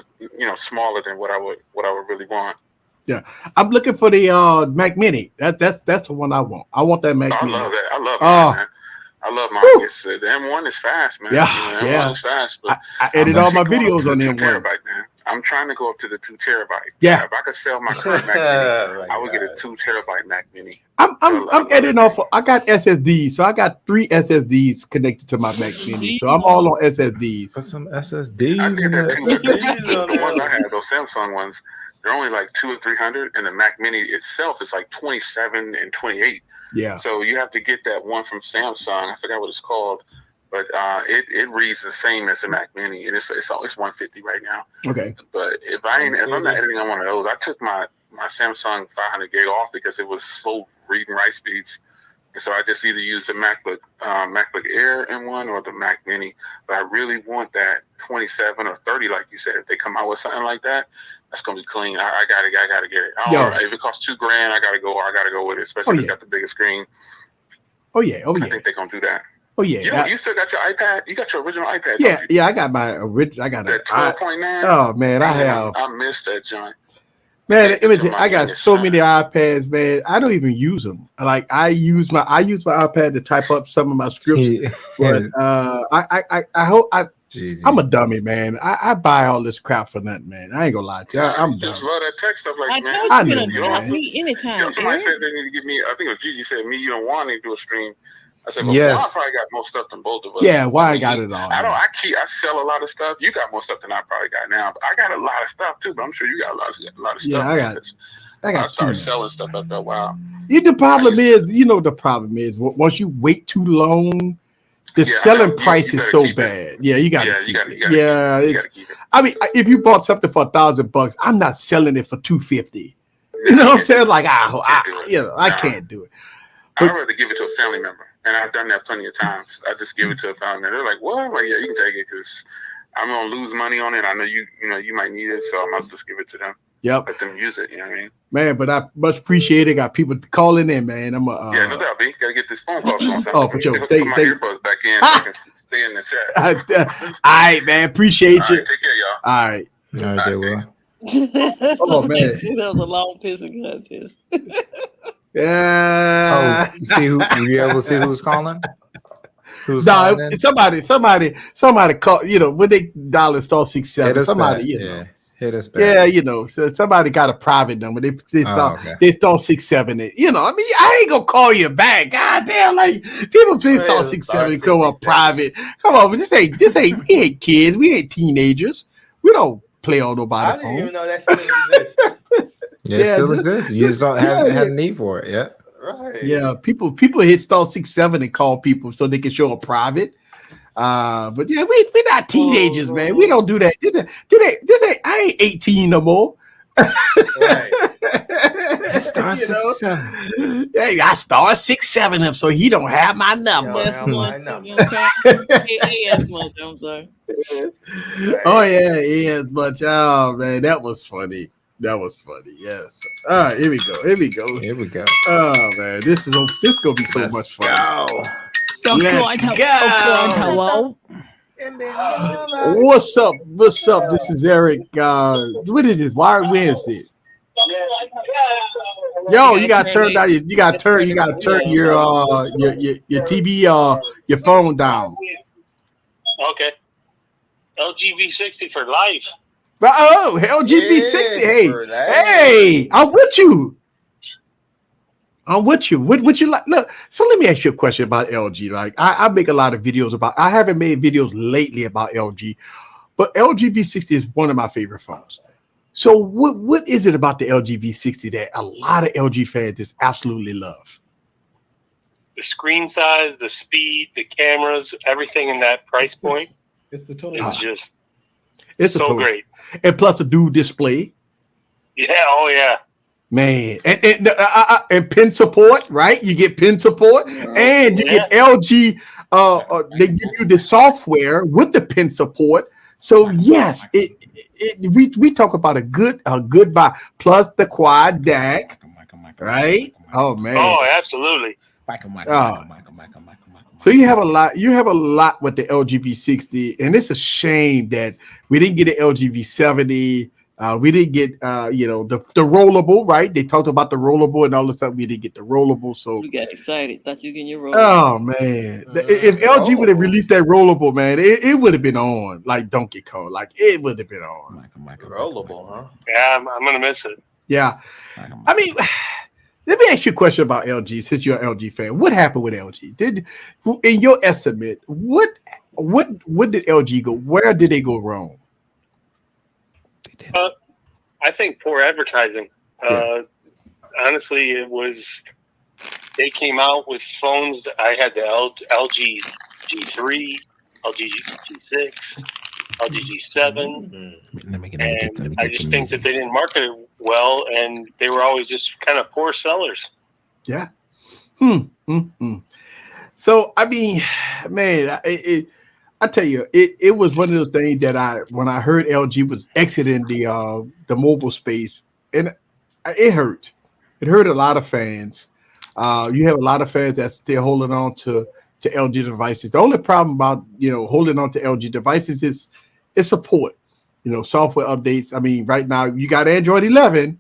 smaller than what I would really want. Yeah, I'm looking for the Mac Mini. That's the one I want. I want that Mac Mini. I love that. I love mine, man. I love mine. It's, the M1 is fast, man. Yeah, the M1 is fast. But I edit all my videos on the M1. Terabyte, man. I'm trying to go up to the 2 terabyte. Yeah. If I could sell my current Mac Mini, I would get a 2 terabyte Mac Mini. I'm editing off. I got SSDs, so I got 3 SSDs connected to my Mac Mini. So I'm all on SSDs. Put some SSDs I in get there. that too. The ones I have, those Samsung ones, they're only like 200 or 300, and the Mac Mini itself is like 27 and 28. Yeah. So you have to get that one from Samsung. I forgot what it's called, but it reads the same as the Mac Mini, and it's 150 right now. Okay. But if I'm not editing on one of those, I took my Samsung 500 gig off because it was slow reading write speeds. And so I just either use the MacBook Air M1 or the Mac Mini. But I really want that 27 or 30, like you said. If they come out with something like that, that's gonna be clean. I gotta get it. If it costs $2,000, I gotta go with it, especially if it's got the biggest screen. Oh yeah. I think they're gonna do that. Oh yeah. You still got your iPad? You got your original iPad? Yeah, don't you? yeah. I got my original. I got that 12.9. Oh man, I missed that joint. Man, I got so many iPads, man. I don't even use them. Like I use my iPad to type up some of my scripts. But I hope I'm a dummy, man. I buy all this crap for nothing, man. I ain't gonna lie to you. I'm dumb. Just love that tech stuff, like man. I told you to me anytime. Somebody said they need to give me. I think it was Gigi said me. You don't want to do a stream. I said, well, yes. I probably got more stuff than both of us. Yeah, why I got it all? I sell a lot of stuff. You got more stuff than I probably got now, but I got a lot of stuff too. But I'm sure you got a lot of stuff. Yeah, I started selling stuff after a while. The problem is once you wait too long, the selling price is so bad. Yeah, you got to keep it. Yeah, I mean, if you bought something for $1,000, I'm not selling it for $250. You know what I'm saying? Like I can't do it. I'd rather give it to a family member, and I've done that plenty of times. I just give it to a family member. They're like, "What?" I'm like, yeah, you can take it because I'm gonna lose money on it. I know you might need it, so I must just give it to them. Yep. Let them use it. You know what I mean? Man, but I much appreciate it. Got people calling in, man. I'm yeah, no doubt, B. Gotta get this phone call going. For sure. Put my earbuds back in so I can stay in the chat. All right, man. Appreciate you. Right, take care, y'all. All right. All right, Will. Oh man, that was a long pissing contest. Yeah. Oh, see who? Were you able to see who was calling? Somebody called. When they dial *67, somebody hit us back. Yeah, so somebody got a private number. They start 67 it. I mean, I ain't gonna call you back. God damn, like people please start 67 and go up privite. Come on, this ain't we ain't kids, we ain't teenagers. We don't play on nobody's phone. I didn't even know that still exists. Yeah, it still exists. You just don't have a need for it. Yeah. Right. Yeah, people hit *67 and call people so they can show a private. But yeah, we're not teenagers, man. We don't do that. This ain't I ain't 18 no more. Star 67. Hey, I star 67 him, so he don't have my number. I'm sorry. Oh yeah, he is much. Oh man, that was funny. Yes. All right, here we go. Oh man, this gonna be so much fun. Let's go. What's up? This is Eric. What is this? Wired Wednesday. Yo, you gotta turn down. You gotta turn your TV your phone down. Okay. LGV60 for life. Oh, LGV60. Hey, I'm with you. I'm with you. What you like? Look, so let me ask you a question about LG. Like, I make a lot of videos about. I haven't made videos lately about LG, but LG V60 is one of my favorite phones. So what is it about the LG V60 that a lot of LG fans just absolutely love? The screen size, the speed, the cameras, everything in that price point. It's the total. Is just It's so great. And plus a dual display. Yeah. Oh yeah. Man, and pin support, right? You get pin support, and you get LG. They give you the software with the pin support. So yes, we talk about a good buy plus the quad DAC, right? Oh man. Oh, absolutely. So you have a lot. You have a lot with the LG V60, and it's a shame that we didn't get an LG V70. We didn't get, the rollable, right? They talked about the rollable and all this stuff. We didn't get the rollable. So You got excited. Thought you getting your roll. oh man, if LG would have released that rollable, man, it would have been on like Donkey Kong. Like it would have been on. Rollable, huh? Yeah, I'm gonna miss it. Yeah, I mean, let me ask you a question about LG. Since you're an LG fan, what happened with LG? In your estimate, what did LG go? Where did they go wrong? I think poor advertising. Honestly, it was. They came out with phones. I had the LG G3, LG G6, LG G7, and I just think that they didn't market it well, and they were always just kind of poor sellers. Yeah. So I mean, man, I tell you, it was one of those things that when I heard LG was exiting the mobile space, and it hurt. It hurt a lot of fans. You have a lot of fans that's still holding on to LG devices. The only problem about holding on to LG devices is support. Software updates. I mean, right now you got Android 11,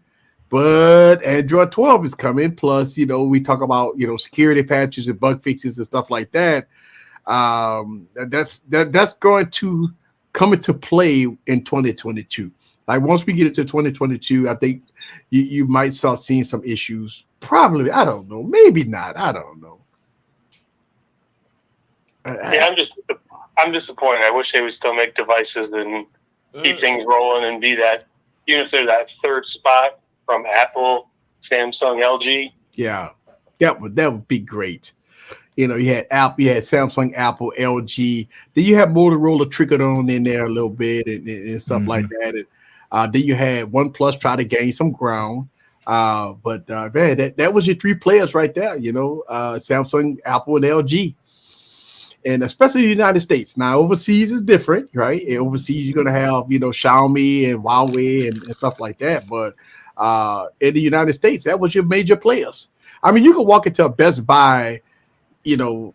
but Android 12 is coming. Plus, we talk about security patches and bug fixes and stuff like that. That's going to come into play in 2022. Like once we get into 2022, I think you might start seeing some issues. Probably, I don't know. Maybe not. I don't know. Yeah, I'm disappointed. I wish they would still make devices and keep things rolling and be that, even if they're that third spot from Apple, Samsung, LG. Yeah, that would be great. You had Apple, you had Samsung, Apple, LG. Then you have Motorola trickled on in there a little bit and stuff like that. And then you had OnePlus try to gain some ground. But man, that was your three players right there. Samsung, Apple, and LG. And especially the United States. Now overseas is different, right? Overseas you're gonna have Xiaomi and Huawei and stuff like that. But in the United States, that was your major players. I mean, you can walk into a Best Buy, and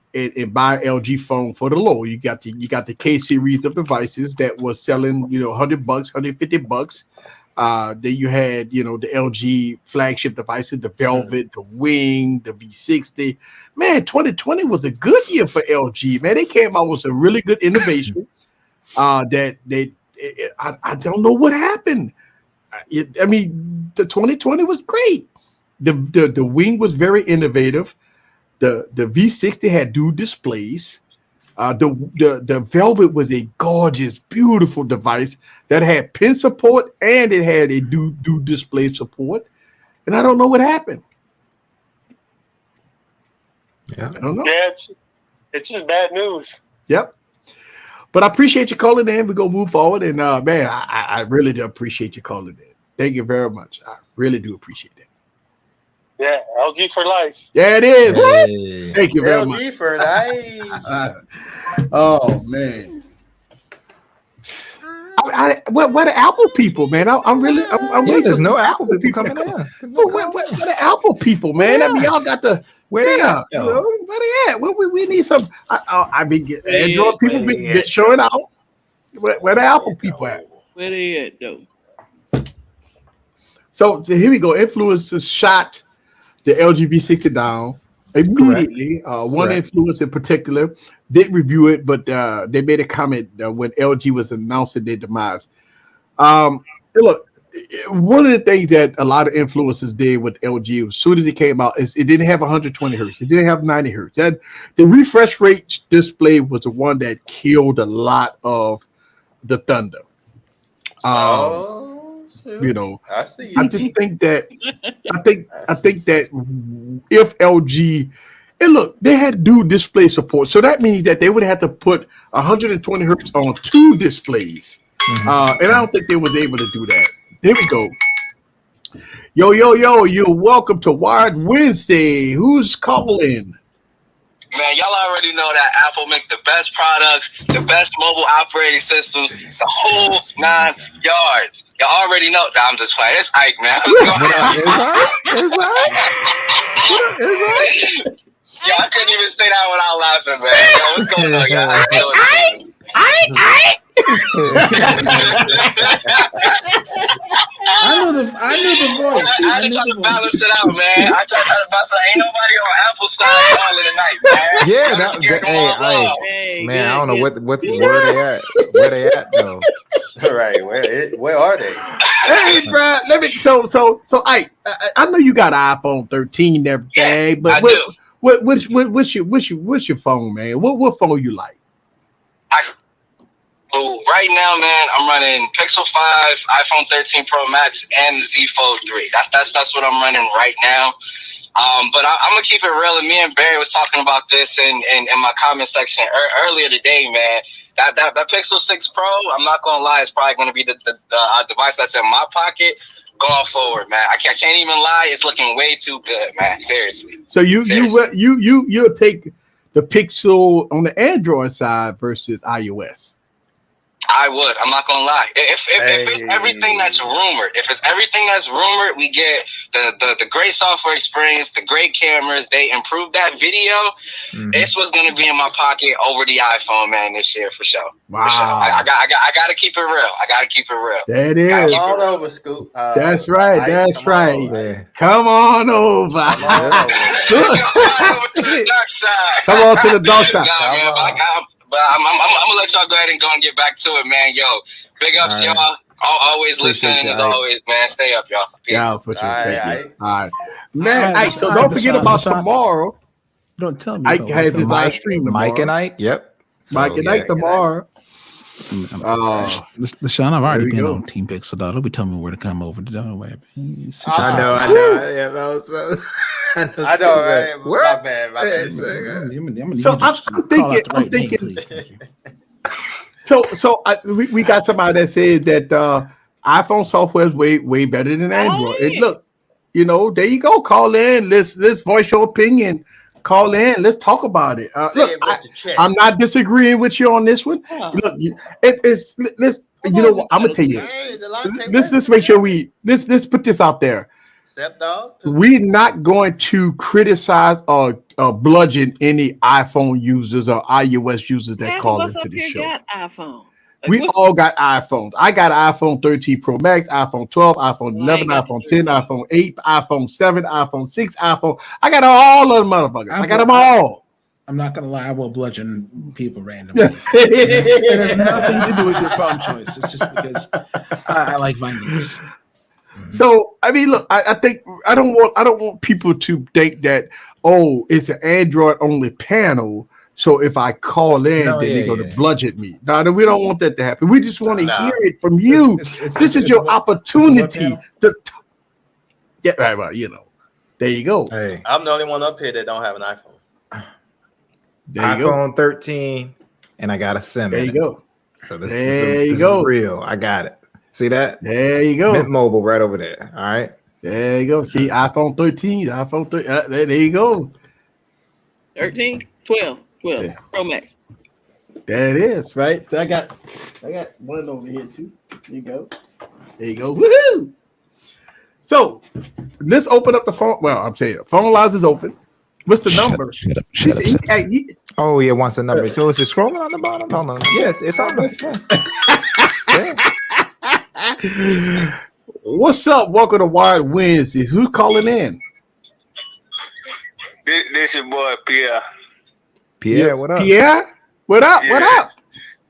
buy LG phone for the low. You got the K series of devices that was selling, $100, $150. Then you had, the LG flagship devices, the Velvet, the Wing, the V60. Man, 2020 was a good year for LG. Man, they came out with some really good innovation. I don't know what happened. I mean, the 2020 was great. The Wing was very innovative. The V60 had dual displays. The Velvet was a gorgeous, beautiful device that had pin support and it had a dual display support. And I don't know what happened. Yeah, I don't know. Yeah, it's just bad news. Yep. But I appreciate you calling in. We're gonna move forward, and man, I really do appreciate you calling in. Thank you very much. I really do appreciate that. Yeah, LG for life. Yeah, it is. Hey. Thank you very much. LG for life. Oh man. Where the Apple people, man? I'm waiting. There's no Apple people coming in. Where the Apple people, man? I mean, y'all got the where they at? Where they at? We need some. I mean, Android people be showing out. Where the Apple people at? Where they at though? So here we go. Influencers shot the LG V60 down immediately. One influencer in particular didn't review it, but they made a comment when LG was announcing their demise. Look, one of the things that a lot of influencers did with LG, as soon as it came out, is it didn't have 120 hertz. It didn't have 90 hertz. That the refresh rate display was the one that killed a lot of the thunder. You know, I just think that I think that if LG and look, they had to do display support, so that means that they would have to put 120 hertz on 2 displays, and I don't think they was able to do that. Here we go. Yo, you're welcome to Wired Wednesday. Who's calling? Man, y'all already know that Apple make the best products, the best mobile operating systems, the whole 9 yards. Y'all already know. Nah, I'm just playing. It's Ike, man. It's Ike. Yo, I couldn't even say that without laughing, man. Yo, what's going on, y'all? I knew the voice. I had to try to balance it out, man. I tried to balance it. Ain't nobody on Apple side calling tonight, man. Yeah, man, I don't know where they at. Where they at though? All right, where are they? Hey, bro, let me. So, I know you got an iPhone 13 and everything, but what's your phone, man? What phone you like? Right now, man, I'm running Pixel 5, iPhone 13 Pro Max, and the Z Fold 3. That's what I'm running right now. But I'm gonna keep it real. And me and Barry was talking about this in my comment section earlier today, man. That Pixel 6 Pro, I'm not gonna lie, it's probably gonna be the device that's in my pocket going forward, man. I can't even lie, it's looking way too good, man. Seriously. So you'll take the Pixel on the Android side versus iOS. I would. I'm not gonna lie. If it's everything that's rumored, we get the great software experience, the great cameras. They improved that video. This was gonna be in my pocket over the iPhone, man, this year for sure. Wow. For sure. I gotta keep it real. That is. Come on over, Scoop. That's right. That's right. Come on over. Come on to the dark side. Come on to the dark side. But I'm gonna let y'all go ahead and get back to it, man. Yo, big ups, y'all. Always listening as always, man. Stay up, y'all. Peace. Yeah, for sure. Thank you. All right, man. So don't forget about tomorrow. Don't tell me. Ike has his live stream tomorrow. Mike and Ike. Yep. Mike and Ike tomorrow. LaShawn, I've already been on Team Pixel. Don't be telling me where to come over. Don't worry. I know. Yeah, I know, right? My bad. So I'm thinking. So we got somebody that says that iPhone software is way better than Android. And look, there you go. Call in. Let's voice your opinion. Call in. Let's talk about it. Look, I'm not disagreeing with you on this one. Look, let's. You know what? I'm gonna tell you. Let's make sure let's put this out there. We're not going to criticize or bludgeon any iPhone users or iOS users that call into the show. Got iPhone. We all got iPhones. I got an iPhone 13 Pro Max, iPhone 12, iPhone 11, iPhone 10, iPhone 8, iPhone 7, iPhone 6, iPhone. I got all of them motherfuckers. I got them all. I'm not gonna lie, I will bludgeon people randomly. It has nothing to do with your phone choice. It's just because I like violence. So I mean, look, I think I don't want people to think that it's an Android only panel. So if I call in, then they're going to bludgeon me. No, we don't want that to happen. We just want to hear it from you. This is your opportunity to. Yeah, right. Well, there you go. Hey, I'm the only one up here that don't have an iPhone. There you iPhone 13, and I got a SIM. There you go. So this is real. I got it. See that? There you go. Mint Mobile right over there. All right. There you go. See, iPhone 13, iPhone 13. There you go. 13, 12 Pro Max. There it is, right? So I got one over here too. There you go. Woohoo! So let's open up the phone. Well, I'm saying phone lines is open. What's the number? Shut up. Oh yeah, wants the number. So is it scrolling on the bottom? Hold on. Yes, it's on this phone. What's up? Welcome to Wired Wednesdays. Who's calling in? This your boy Pierre. Pierre, what up? Pierre, what up? What up?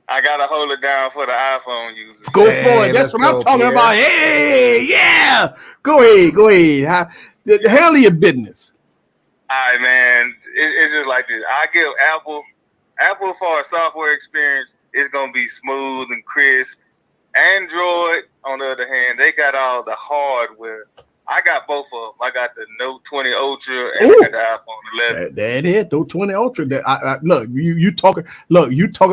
I gotta hold it down for the iPhone users. Go for it. That's what I'm talking about. Hey, yeah. Go ahead. Handle your business. All right, man. It's just like this. I give Apple for a software experience is gonna be smooth and crisp. Android, on the other hand, they got all the hardware. I got both of them. I got the Note 20 Ultra and I got the iPhone 11. That is Note 20 Ultra. That look, you talking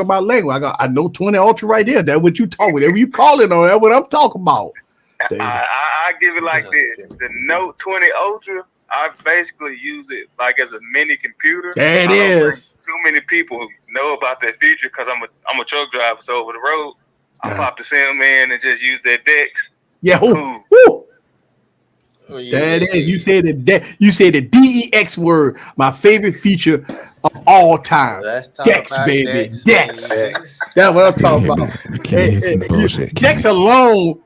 about language. I know 20 Ultra right there. That's what you talking. Whatever you call it on, that's what I'm talking about. I give it like this. The Note 20 Ultra, I basically use it like as a mini computer. There it is. Too many people know about that feature because I'm a truck driver, so over the road, I pop the SIM in and just use their decks. Yeah, woo. Oh, yeah, that is. You said the DEX word, my favorite feature of all time. Dex, baby. Dex. That's what I'm talking about.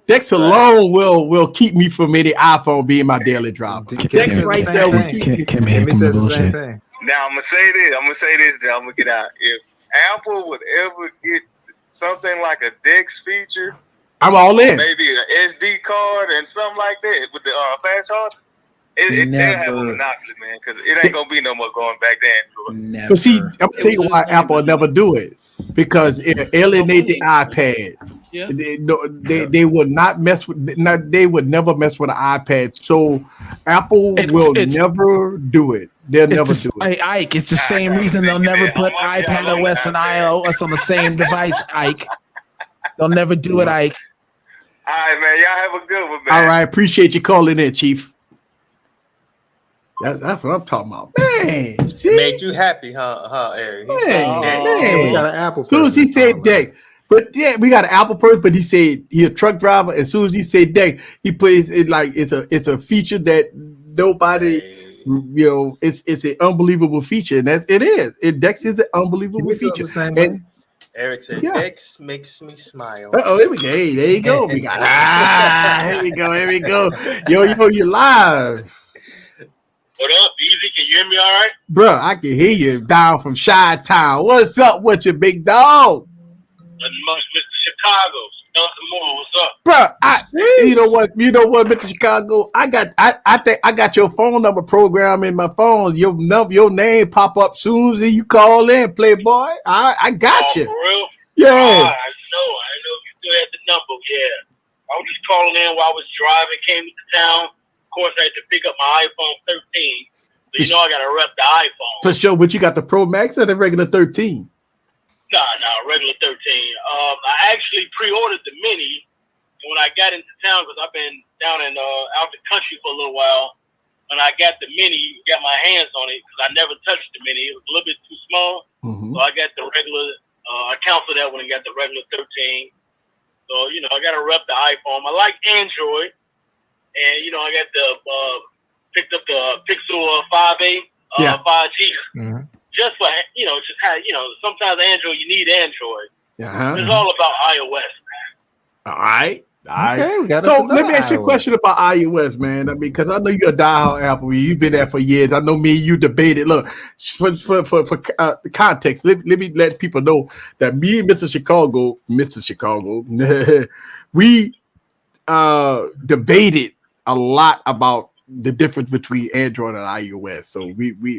Dex alone will keep me from any iPhone being my daily driver. Dex right there will keep me. Now I'm gonna say this. Then I'm gonna get out. If Apple would ever get something like a Dex feature, I'm all in. Maybe an SD card and something like that with the fast charge. They'll have a monopoly, man, because it ain't gonna be no more going back then. But see, I'm gonna tell you why Apple will never do it, because it alienate the iPad. Yeah. They would not mess with. They would never mess with an iPad. So Apple will never do it. They'll never do it. Ike, it's the same reason they'll never put iPad OS and iOS on the same device. Ike, they'll never do it. Ike. All right, man. Y'all have a good one, man. All right, appreciate you calling in, Chief. That's what I'm talking about, man. See? Made you happy, huh, Eric? Man. We got an Apple. As soon as he said Deck, but yeah, we got an Apple person. But he said he's a truck driver. As soon as he said Deck, he puts it like it's a feature that nobody, it's an unbelievable feature, and that's it is. Dex is an unbelievable feature. And, Eric said, Dex makes me smile. Here we go. Hey, there you go. We got here we go. Yo, you're live. What up, Easy? Can you hear me all right? Bro, I can hear you down from Chi-Town. What's up with you, big dog? Nothing much, Mr. Chicago. Nothing more. What's up? Bro, you know what, Mr. Chicago? I think I got your phone number program in my phone. Your name pop up soon as you call in, Playboy. I got you. For real? Yeah. I know if you still had the number. Yeah. I was just calling in while I was driving, came to town. Of course, I had to pick up my iPhone 13. So I got to rep the iPhone. For sure, but you got the Pro Max or the regular 13? Nah, regular 13. I actually pre-ordered the Mini when I got into town because I've been down in out the country for a little while. When I got the Mini, got my hands on it because I never touched the Mini. It was a little bit too small, so I got the regular. I canceled that when I got the regular 13. So I got to rep the iPhone. I like Android, and I got picked up the Pixel 5a, 5G. Just for just how sometimes Android you need Android. It's all about iOS, man. All right. Okay, so let me ask you a question about iOS, man. I mean, because I know you're a diehard Apple. You've been there for years. I know me and you debated. Look, for the context, let me let people know that me and Mr. Chicago, we debated a lot about the difference between Android and iOS. So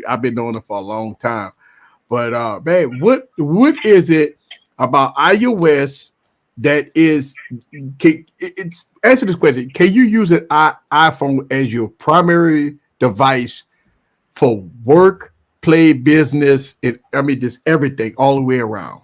I've been knowing it for a long time. But man, what is it about iOS that is? Answer this question: can you use an iPhone as your primary device for work, play, business, just everything all the way around?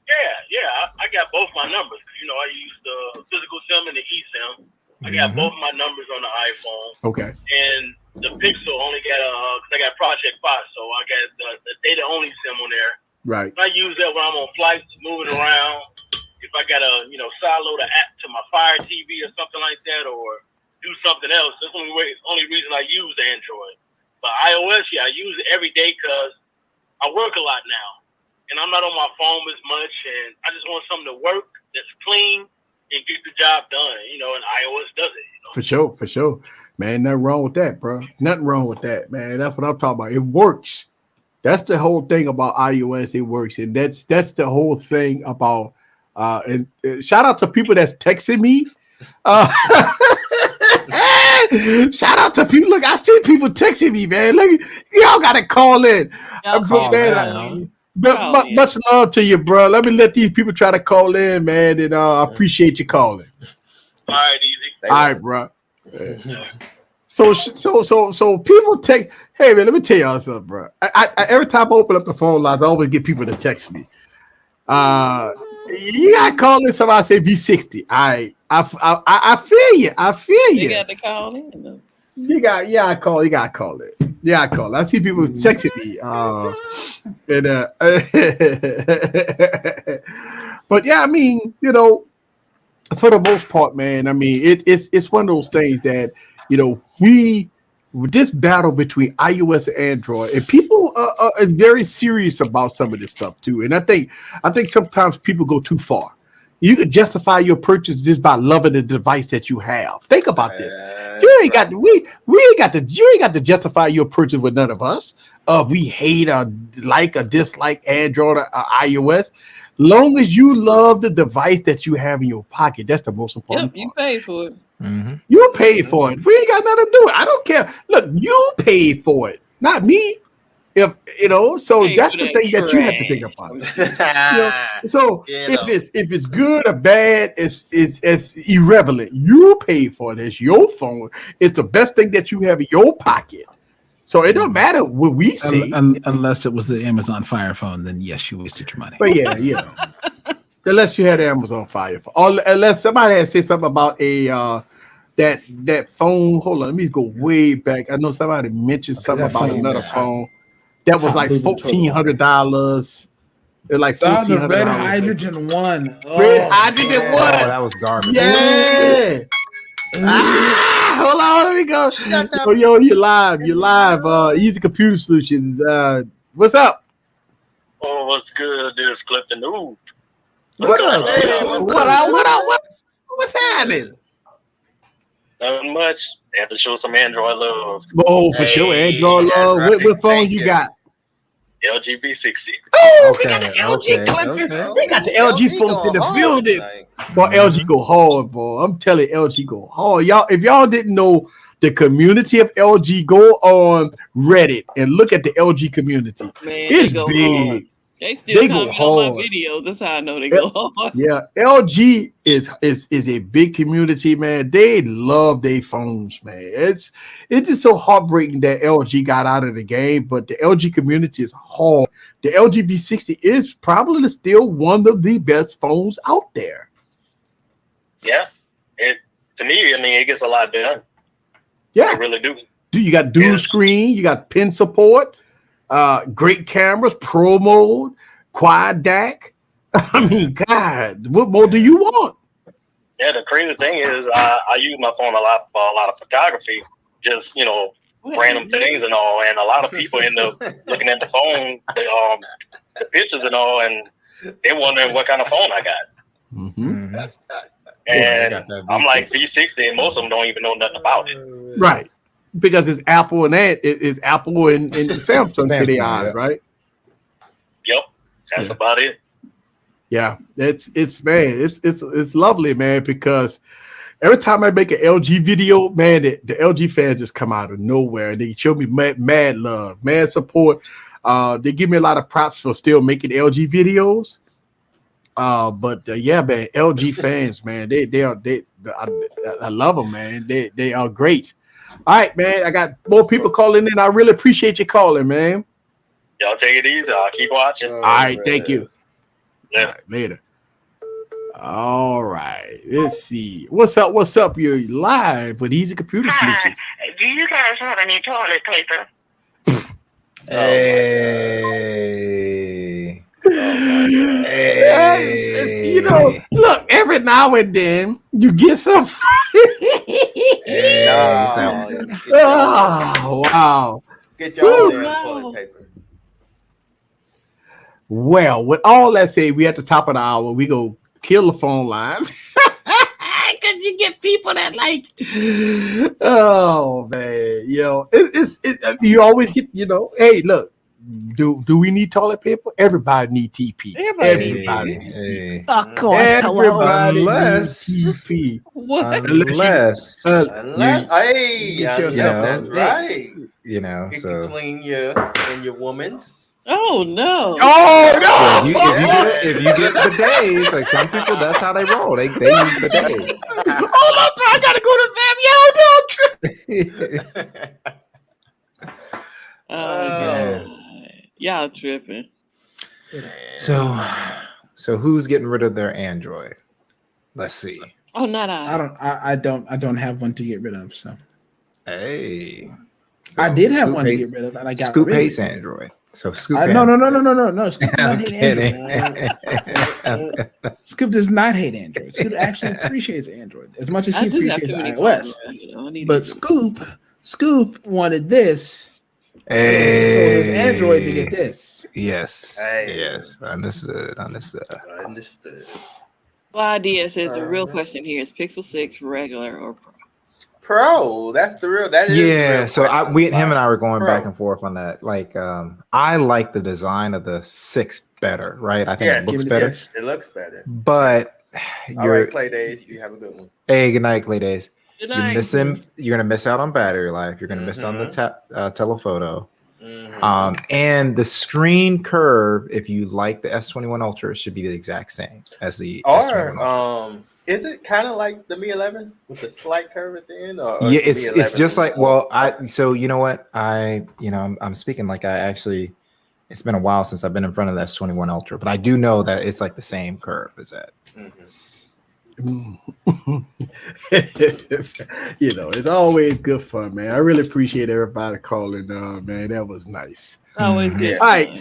Yeah. I got both my numbers. I use the physical SIM and the eSIM. I got both my numbers on the iPhone. Okay. And the Pixel only got because I got Project 5, so I got the data only SIM on there. Right. I use that when I'm on flights, moving around. If I got to, sideload an app to my Fire TV or something like that, or do something else, that's the only reason I use Android. But iOS, I use it every day because I work a lot now, and I'm not on my phone as much, and I just want something to work that's clean and get the job done, and iOS does it. For sure. Man, nothing wrong with that, bro. Nothing wrong with that, man. That's what I'm talking about. It works. That's the whole thing about iOS. It works, and that's the whole thing about. And shout out to people that's texting me. Shout out to people. Look, I see people texting me, man. Look, y'all gotta call in. Much love to you, bro. Let me let these people try to call in, man, and I appreciate you calling. All right, easy. All right, bro. So people take. Hey, man, let me tell y'all something, bro. I every time I open up the phone lines, I always get people to text me. You gotta call in. Somebody say V60. I feel you. I feel you. You got to call in. You gotta call it. Yeah, I call it. I see people texting me. But yeah, I mean, you know, for the most part, man, I mean, it's one of those things that, you know, this battle between iOS and Android, and people are very serious about some of this stuff too. And I think sometimes people go too far. You could justify your purchase just by loving the device that you have. Think about this. You ain't got to justify your purchase with none of us. We hate or like or dislike Android or iOS. Long as you love the device that you have in your pocket, that's the most important part. You paid for it. Mm-hmm. You paid for it. We ain't got nothing to do it. I don't care. Look, you paid for it, not me. If you know, so that's the thing that you have to think about. So if it's good or bad, it's irrelevant. You paid for it. It's your phone. It's the best thing that you have in your pocket. So it don't matter what we see, unless it was the Amazon Fire Phone. Then yes, you wasted your money. But yeah. Unless you had Amazon Fire Phone, or unless somebody had said something about a that phone. Hold on, let me go way back. I know somebody mentioned something about another phone that was like $1,400. It's like $1,400. Red Hydrogen one. Red Hydrogen one. Oh, that was garbage. Yeah. Hold on, let me go. Yo, you live. Easy Computer Solutions. What's up? Oh, what's good? This Clifton Noob. What up? What's happening? Nothing much. They have to show some Android love. Oh, for sure. Android love. What phone you got? LG V60. Oh, we got the LG Clifton. Okay. We got the LG folks in the building. Boy, LG go hard, boy. I'm telling you, LG go hard. Y'all, if y'all didn't know the community of LG, go on Reddit and look at the LG community. Man, it's big. Hard. They still go comment on hard. my videos. That's how I know they go hard. Yeah, LG is a big community, man. They love their phones, man. It's just so heartbreaking that LG got out of the game, but the LG community is hard. The LG V60 is probably still one of the best phones out there. Yeah, to me, I mean, it gets a lot done. Yeah, they really do. You got dual screen, you got pen support, great cameras, pro mode, quad DAC. I mean, God, what more do you want? Yeah, the crazy thing is, I use my phone a lot for a lot of photography, just random things and all. And a lot of people end up looking at the phone, the pictures and all, and they're wondering what kind of phone I got. Mm-hmm. And I'm like V60, and most of them don't even know nothing about it. Right. Because it's Apple and it's Apple and Samsung to the eyes, right? Yep, that's about it. Yeah, it's lovely, man. Because every time I make an LG video, man, the LG fans just come out of nowhere. They show me mad love, mad support. They give me a lot of props for still making LG videos. But yeah, man, LG fans, man, I love them, man. They are great. All right, man. I got more people calling in. I really appreciate you calling, man. Y'all take it easy. I'll keep watching. All right, thank you. Yeah. All right, later. All right. Let's see. What's up? You're live with Easy Computer Solutions. Do you guys have any toilet paper? Hey. You know, look, every now and then you get some. Oh, wow. Get your own damn toilet paper. Well, with all that said, we at the top of the hour. We go kill the phone lines. Because you get people that like, oh man, you always get, hey, look, Do we need toilet paper? Everybody need TP. Everybody. Hey. Oh, God, Everybody Unless- needs TP. What? Unless Unless, hey, get I yourself guess a that's dick. right. you know, You so can clean your woman's. Oh no. Oh no! if you get bidets, like some people, that's how they roll. They use bidets. Hold up, I gotta go to the Oh god. Y'all tripping. So who's getting rid of their Android? Let's see. Oh, not I. I don't have one to get rid of. So Hey, I did have Scoop one to hates- get rid of, and I got Scoop rid of hates it. Android. So Scoop. No. Scoop does I'm not hate kidding. Android. Scoop does not hate Android. Scoop actually appreciates Android as much as I he just have appreciates too many iOS. phones around, you know, I need But to- Scoop wanted this, so his Android to get this. Yes. Hey. Yes. Understood. Understood. Well, idea says the real question here is Pixel 6 regular or Pro? Pro. That's the real. That is. the Yeah. real So question. him and I were going Pro. back and forth on that. Like, I like the design of the 6 better, right? I think Yeah, it looks give me the better. 6. It looks better. But All you're right, Clay Days. You have a good one. hey, good night, Clay Days. Good You're night. you're gonna miss out on battery life. You're gonna miss on the telephoto. Mhm. And the screen curve, if you like the S21 Ultra, it should be the exact same as the S21 Ultra. Or is it kind of like the Mi 11 with the slight curve at the end? Or Yeah, is the Mi it's 11 just like more- so you know what I'm speaking like I actually it's been a while since I've been in front of the S21 Ultra, but I do know that it's like the same curve as that. You know, it's always good fun, man. I really appreciate everybody calling. Man, that was nice. Always good. All right.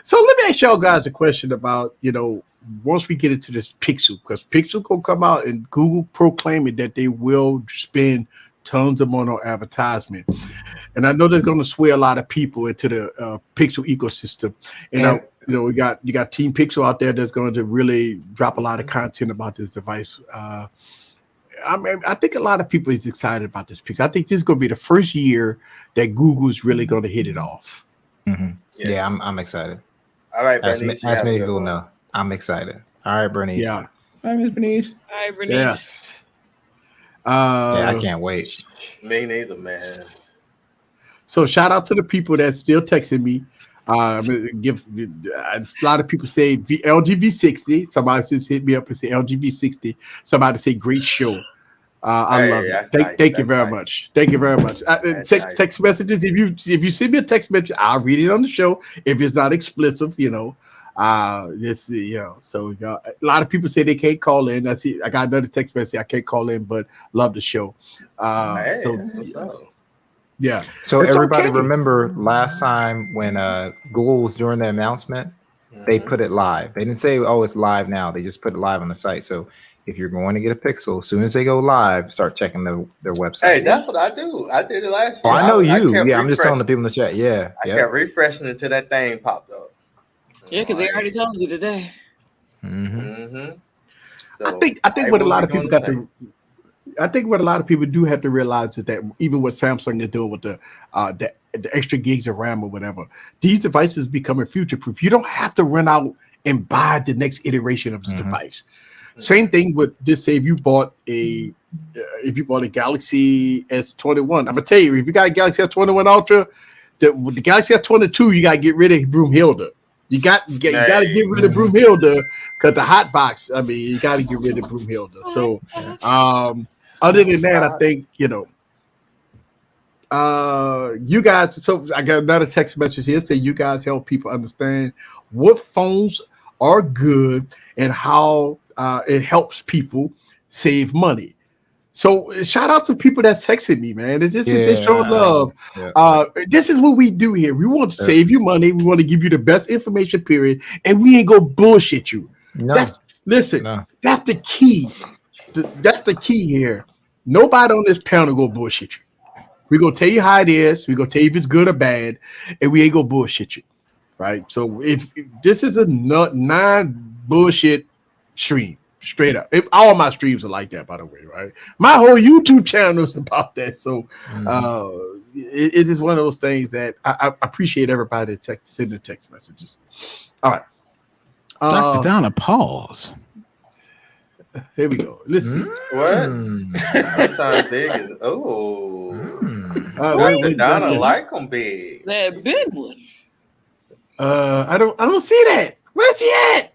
So let me ask y'all guys a question about, once we get into this Pixel, because Pixel gonna come out and Google proclaiming that they will spend tons of money on advertisement. And I know they're going to sway a lot of people into the Pixel ecosystem. And you got Team Pixel out there that's going to really drop a lot of content about this device. I think a lot of people is excited about this Pixel. I think this is going to be the first year that Google is really going to hit it off. Mm-hmm. Yeah, I'm excited. All right, as Bernice. many people know, I'm excited. All right, Bernice. Yeah. Hi, Miss Bernice. Hi, Bernice. Yes. Yeah, I can't wait. Me neither, man. So shout out to the people that's still texting me. Give a lot of people say LG V60. Somebody says hit me up and say LG V60. Somebody say great show. I love it. Thank you very much. Thank you very much. Text messages. If you send me a text message, I'll read it on the show. If it's not explicit, So a lot of people say they can't call in. I got another text message. I can't call in, but love the show. Yeah. So It's everybody okay. remember last time when Google was doing the announcement, they put it live. They didn't say, "Oh, it's live now." They just put it live on the site. So if you're going to get a Pixel, as soon as they go live, start checking their website. Hey, that's what I do. I did it last Oh, year. I know you. kept Yeah, I'm just telling the refreshing. people in the chat. Yeah. I kept refreshing until that thing popped up. Yeah, because they already told you today. Mm-hmm. I think what a lot of people what a lot of people do have to realize is that even what Samsung is doing with the extra gigs of RAM or whatever, these devices becoming future proof. You don't have to run out and buy the next iteration of the device. Same thing with this. Say if you bought a Galaxy S21, I'm gonna tell you, if you got a Galaxy S21 Ultra, the Galaxy S22, you gotta get rid of Broomhilda. You got to get rid of Broomhilda because the hot box. I mean, you got to get rid of Broomhilda. So, other than that, I think you guys. So I got another text message here. Say you guys help people understand what phones are good and how it helps people save money. So shout out to people that's texting me, man. They show love. This is what we do here. We want to save you money. We want to give you the best information, period. And we ain't gonna bullshit you. No. That's the key. That's the key here. Nobody on this panel gonna bullshit you. We're gonna tell you how it is. We're gonna tell you if it's good or bad, and we ain't gonna bullshit you. Right. So if this is a non-bullshit stream. Straight up. All my streams are like that, by the way, right? My whole YouTube channel is about that. So it is one of those things that I appreciate everybody that sending text messages. All right. Dr. Donna, pause. Here we go. Let's see. What? I'm trying to dig it. Oh. Donna like them big. That big one. I don't see that. Where's she at?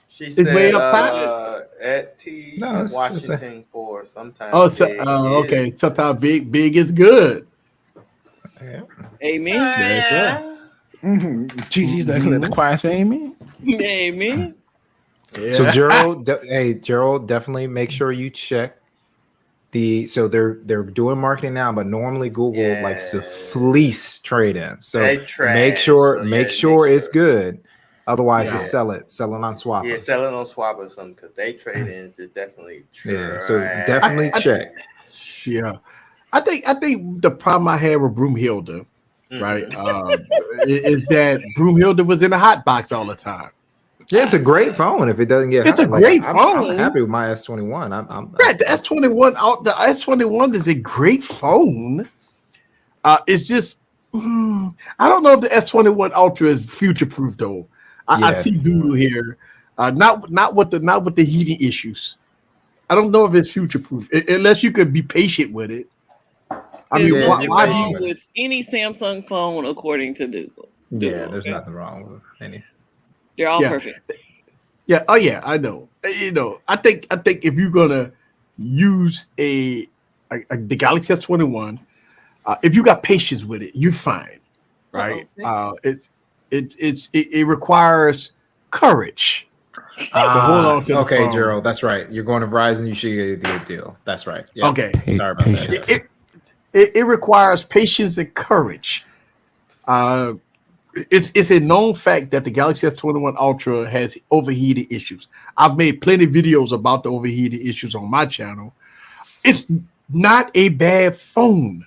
She It's said way up top. at T Washington for sometimes. Oh, okay. Sometimes big is good. Amen. That's right. Gigi's not gonna let the choir say amen. Amen. Yeah. So Gerald, Gerald, definitely make sure you check so they're doing marketing now, but normally Google likes to fleece trade-ins. So make sure it's good. Otherwise, just sell it on Swap. Yeah, sell it on Swap or something because they trade-ins is definitely trash. Yeah, so definitely check. Yeah, I think the problem I had with Broomhilda, right, is that Broomhilda was in a hot box all the time. Yeah, it's a great phone. If it doesn't get, it's a great phone. I'm happy with my S21. I'm right. The S21 out. The S21 is a great phone. It's just I don't know if the S21 Ultra is future proof though. I see Doodle here. Not with the heating issues. I don't know if it's future proof unless you could be patient with it. I mean, why do you with any Samsung phone according to Google? Yeah, there's nothing wrong with any. They're all perfect. Yeah. Oh yeah, I know. I think if you're gonna use the Galaxy S21, if you got patience with it, you're fine, right? It requires courage. Okay, Gerald, that's right. You're going to Verizon, you should get a deal. That's right. Yeah. Okay. Sorry about that. It requires patience and courage. It's a known fact that the Galaxy S21 Ultra has overheating issues. I've made plenty of videos about the overheating issues on my channel. It's not a bad phone,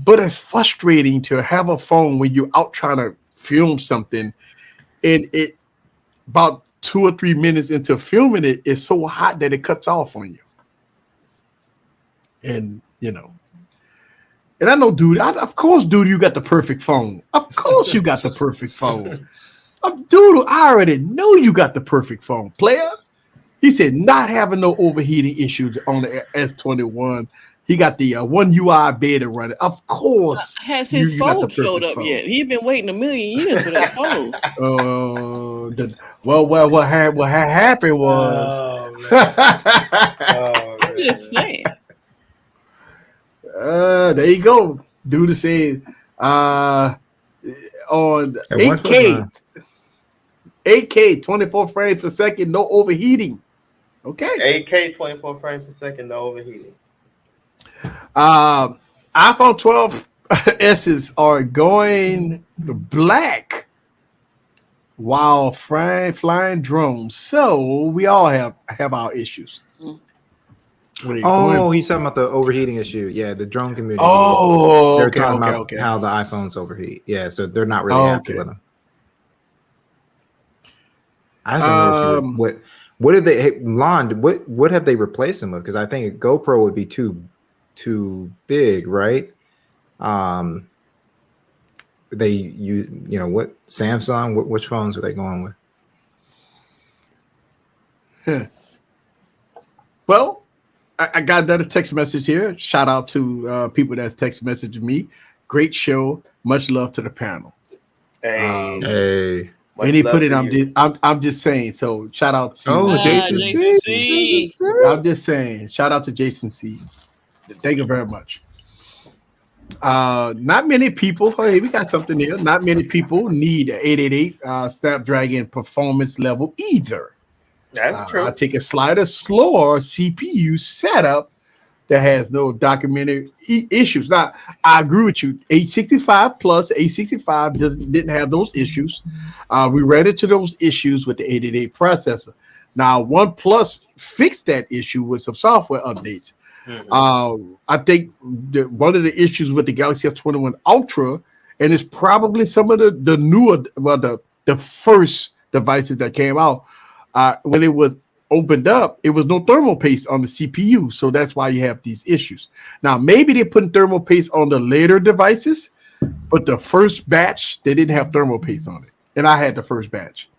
but it's frustrating to have a phone when you're out trying to film something and it about 2 or 3 minutes into filming it's so hot that it cuts off on you. And and I know, dude. Of course, dude, you got the perfect phone. Of course, you got the perfect phone. Dude, I already know you got the perfect phone, player. He said not having no overheating issues on the S21. He got the One UI beta running. Of course, has his phone showed up yet? He's been waiting a million years for that phone. What happened was. I'm just saying. There you go. Dude is saying on 8K 24 frames per second, no overheating. Okay. 8K 24 frames per second, no overheating. iPhone 12 S's are going black while flying drones. So we all have our issues. Oh, he's talking about the overheating issue. Yeah, the drone community. Oh, they're talking about how the iPhones overheat. Yeah, so they're not really happy with them. I just don't know what did they Lon, what have they replaced them with? Because I think a GoPro would be too big, right? What Samsung? Which phones are they going with? Well, I got another text message here. Shout out to people that's text messaging me. Great show. Much love to the panel. Hey. And he put it. I'm just saying. So shout out to Jason C. I'm just saying. Shout out to Jason C. Thank you very much. Not many people. Hey, we got something here. Not many people need an 888 Snapdragon performance level either. That's true. I take a slider slower CPU setup that has no documented issues. Now, I agree with you. 865 plus 865 didn't have those issues. We ran into those issues with the 888 processor. Now, OnePlus fixed that issue with some software updates. I think one of the issues with the Galaxy S21 Ultra, and it's probably some of the newer, the first devices that came out, when it was opened up, it was no thermal paste on the CPU. So that's why you have these issues. Now, maybe they're putting thermal paste on the later devices, but the first batch, they didn't have thermal paste on it. And I had the first batch.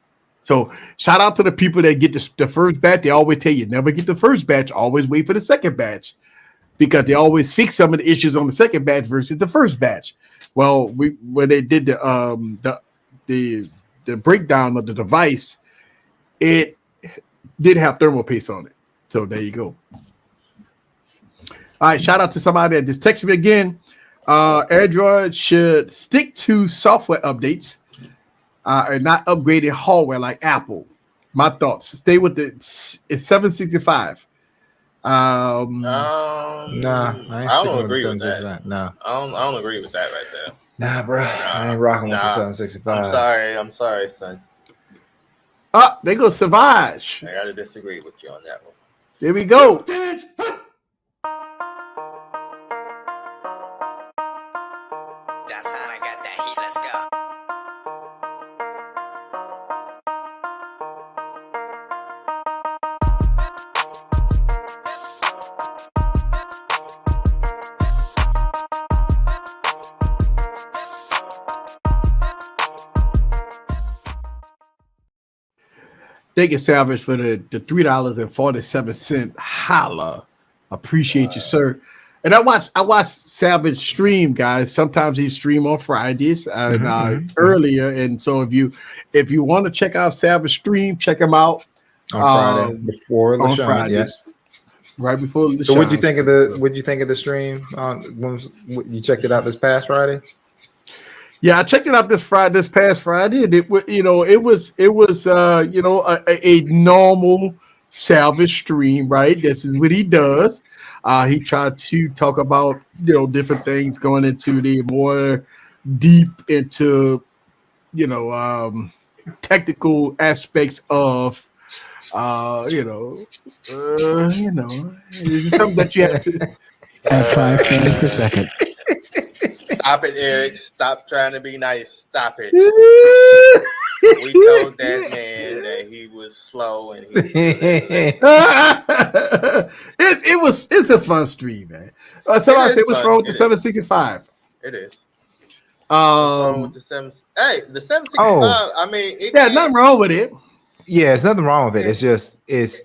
So shout out to the people that get the first batch. They always tell you, never get the first batch, always wait for the second batch, because they always fix some of the issues on the second batch versus the first batch. Well, when they did the breakdown of the device, it did have thermal paste on it. So there you go. All right, shout out to somebody that just texted me again. Android should stick to software updates and not upgrade it hardware like Apple. My thoughts. Stay with it's 765. I don't agree with that. No, I don't agree with that right there. Nah, bro. I ain't rocking with the 765. I'm sorry, son. They go Savage. I gotta disagree with you on that one. There we go. That's how I got that heat. Let's go. Thank you, Savage, for the $3.47. Holla. Appreciate you, sir. And I watch Savage stream, guys. Sometimes he stream on Fridays earlier. And so if you want to check out Savage stream, check him out on Friday before the show. Fridays, right before the show. So what'd you think of the stream? You checked it out this past Friday? Yeah, I checked it out this past Friday, and it was a normal Savage stream, right? This is what he does. He tried to talk about different things, going into the more deep into technical aspects of it's something that you have to at 5 frames per second. Stop it, Eric. Stop trying to be nice. Stop it. We told that man that he was slow and it's a fun stream, man. Somebody said, what's wrong with the 765? It is. What's wrong with the 765. I mean, nothing wrong with it. Yeah, there's nothing wrong with it. It's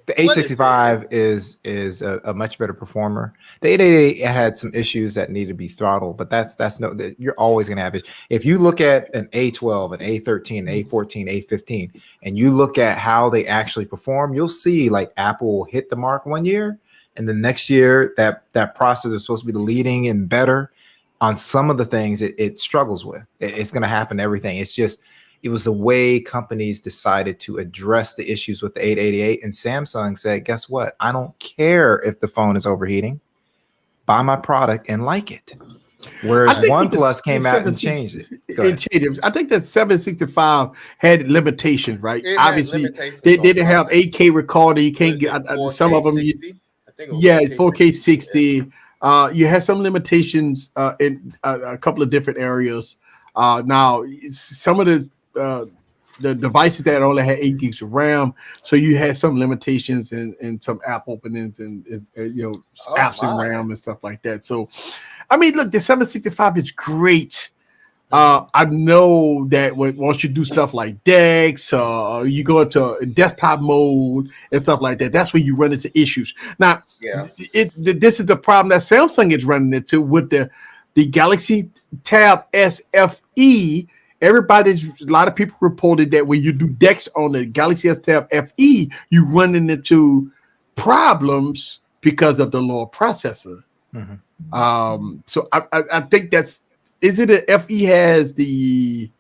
the 865 is a much better performer. The 888 had some issues that need to be throttled, but you're always gonna have it. If you look at an A12, an A13, an A14, A15, and you look at how they actually perform, you'll see like Apple will hit the mark one year, and the next year that process is supposed to be the leading and better on some of the things it struggles with. It's gonna happen to everything. It was the way companies decided to address the issues with the 888, and Samsung said, guess what? I don't care if the phone is overheating. Buy my product and like it. Whereas OnePlus came out and changed it. I think that 765 had limitations, right? Obviously, they didn't have 8K recording. You can't get some of them. 4K 60. You had some limitations in a couple of different areas. Now, some of the devices that only had 8 gigs of RAM, so you had some limitations in some app openings and apps and RAM and stuff like that. So, I mean, look, the 765 is great. I know that once you do stuff like DeX, you go into desktop mode and stuff like that, that's when you run into issues. Now, this is the problem that Samsung is running into with the Galaxy Tab S FE. A lot of people reported that when you do DeX on the Galaxy S Tab FE, you run into problems because of the lower processor. Mm-hmm. So I think is it a FE has the?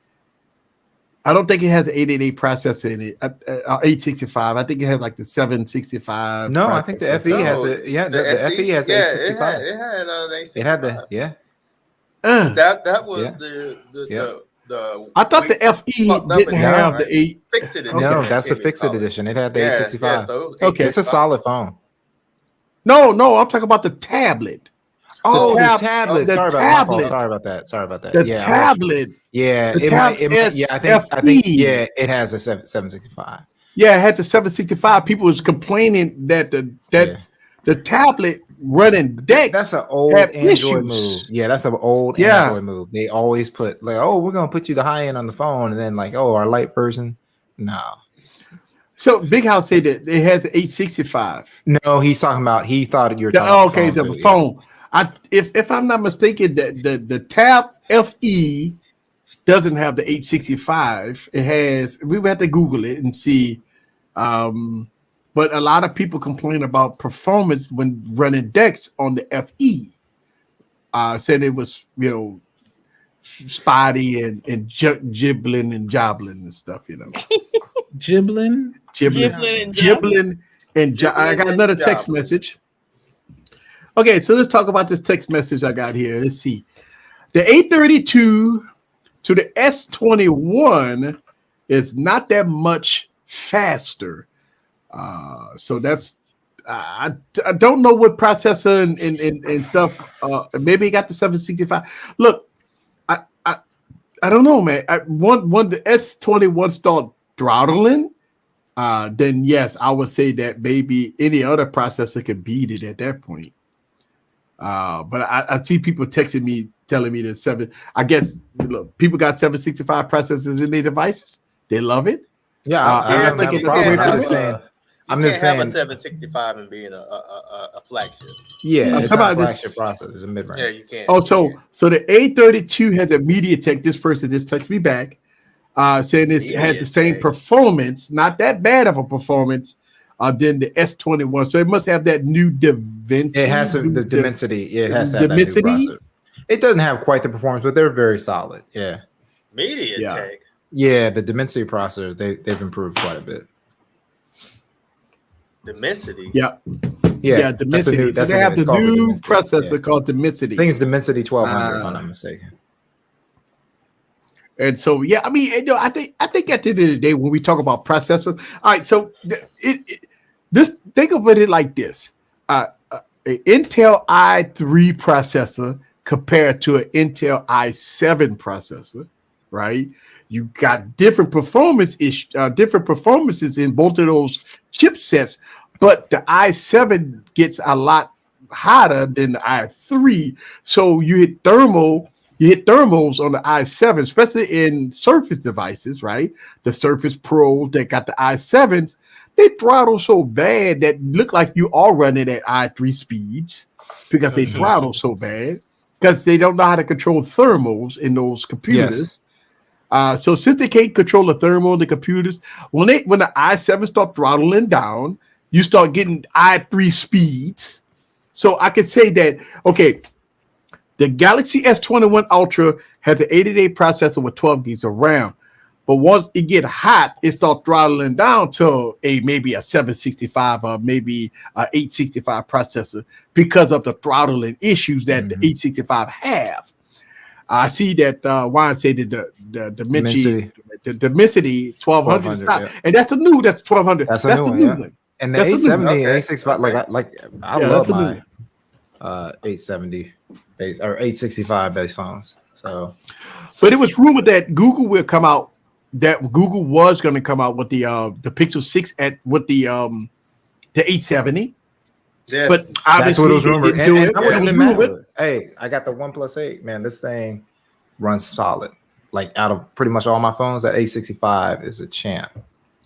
I don't think it has the 888 processor in it. 865. I think it has like the 765. No, I think the FE has it. Yeah, the FE has 865. It had the that was the I thought the FE didn't have the 8. No, that's a fixed edition. It had the 865. Okay, it's a solid phone. No, I'm talking about the tablet. The tablet. Sorry about that. The tablet. Yeah, it has a 765. Yeah, it had the 765. People was complaining that the tablet running DeX. That's an old Android move. Yeah, that's an old Android move. They always put like, oh, we're gonna put you the high end on the phone, and then like, oh, our light version. No. So Big House said that it has an 865. No, he's talking about. He thought you were talking about the phone. If I'm not mistaken, the Tab FE doesn't have the 865. It has. We would have to Google it and see. But a lot of people complain about performance when running DeX on the FE. Said it was, spotty and gibbling and jobbling and stuff, Gibbling. I got another text message. Okay, so let's talk about this text message I got here. Let's see. The 832 to the S21 is not that much faster. So that's I don't know what processor and stuff. Maybe he got the 765. Look, I don't know, man. When the S21 start throttling, then yes, I would say that maybe any other processor could beat it at that point. But I see people texting me telling me that I guess people got 765 processors in their devices. They love it. Yeah, but you I'm can't just saying. have a 765 and being a flagship. Yeah, it's not a flagship this processor. It's a mid-range. Yeah, you can't. Oh, so the A32 has a MediaTek. This person just texted me back, saying it had the same performance, not that bad of a performance, than the S21. So it must have that new DaVinci. It has the Dimensity. It has that new processor. It doesn't have quite the performance, but they're very solid. Yeah. MediaTek. Yeah, the Dimensity processors they've improved quite a bit. Dimensity. Yeah. Dimensity. They have the new processor called Dimensity. I think it's Dimensity 1200, if I'm not mistaken. And so, I mean, I think at the end of the day, when we talk about processors, all right. So, this think of it like this: an Intel i3 processor compared to an Intel i7 processor, right? You got different performances in both of those chipsets, but the i7 gets a lot hotter than the i3. So you hit thermals on the i7, especially in Surface devices, right? The Surface Pro that got the i7s, they throttle so bad that look like you are running at i3 speeds because they throttle so bad because they don't know how to control thermals in those computers. Yes. So since they can't control the thermal in the computers, when the i7 start throttling down, you start getting i3 speeds. So I could say that, okay, the Galaxy S21 Ultra has an 88 processor with 12 gigs of RAM. But once it get hot, it starts throttling down to maybe a 765 or maybe a 865 processor because of the throttling issues that the 865 have. I see that Juan said that the Dimensity 1200 is not, and that's the new. That's 1200. That's the new one. And the 870, 865, I love my 870 base or 865 base phones. So, but it was rumored that Google will come out. That Google was going to come out with the Pixel 6 with the 870. Yeah, but that's what it was rumored. And I wouldn't was have been mad. Hey, I got the OnePlus 8. Man, this thing runs solid. Like out of pretty much all my phones, that 865 is a champ.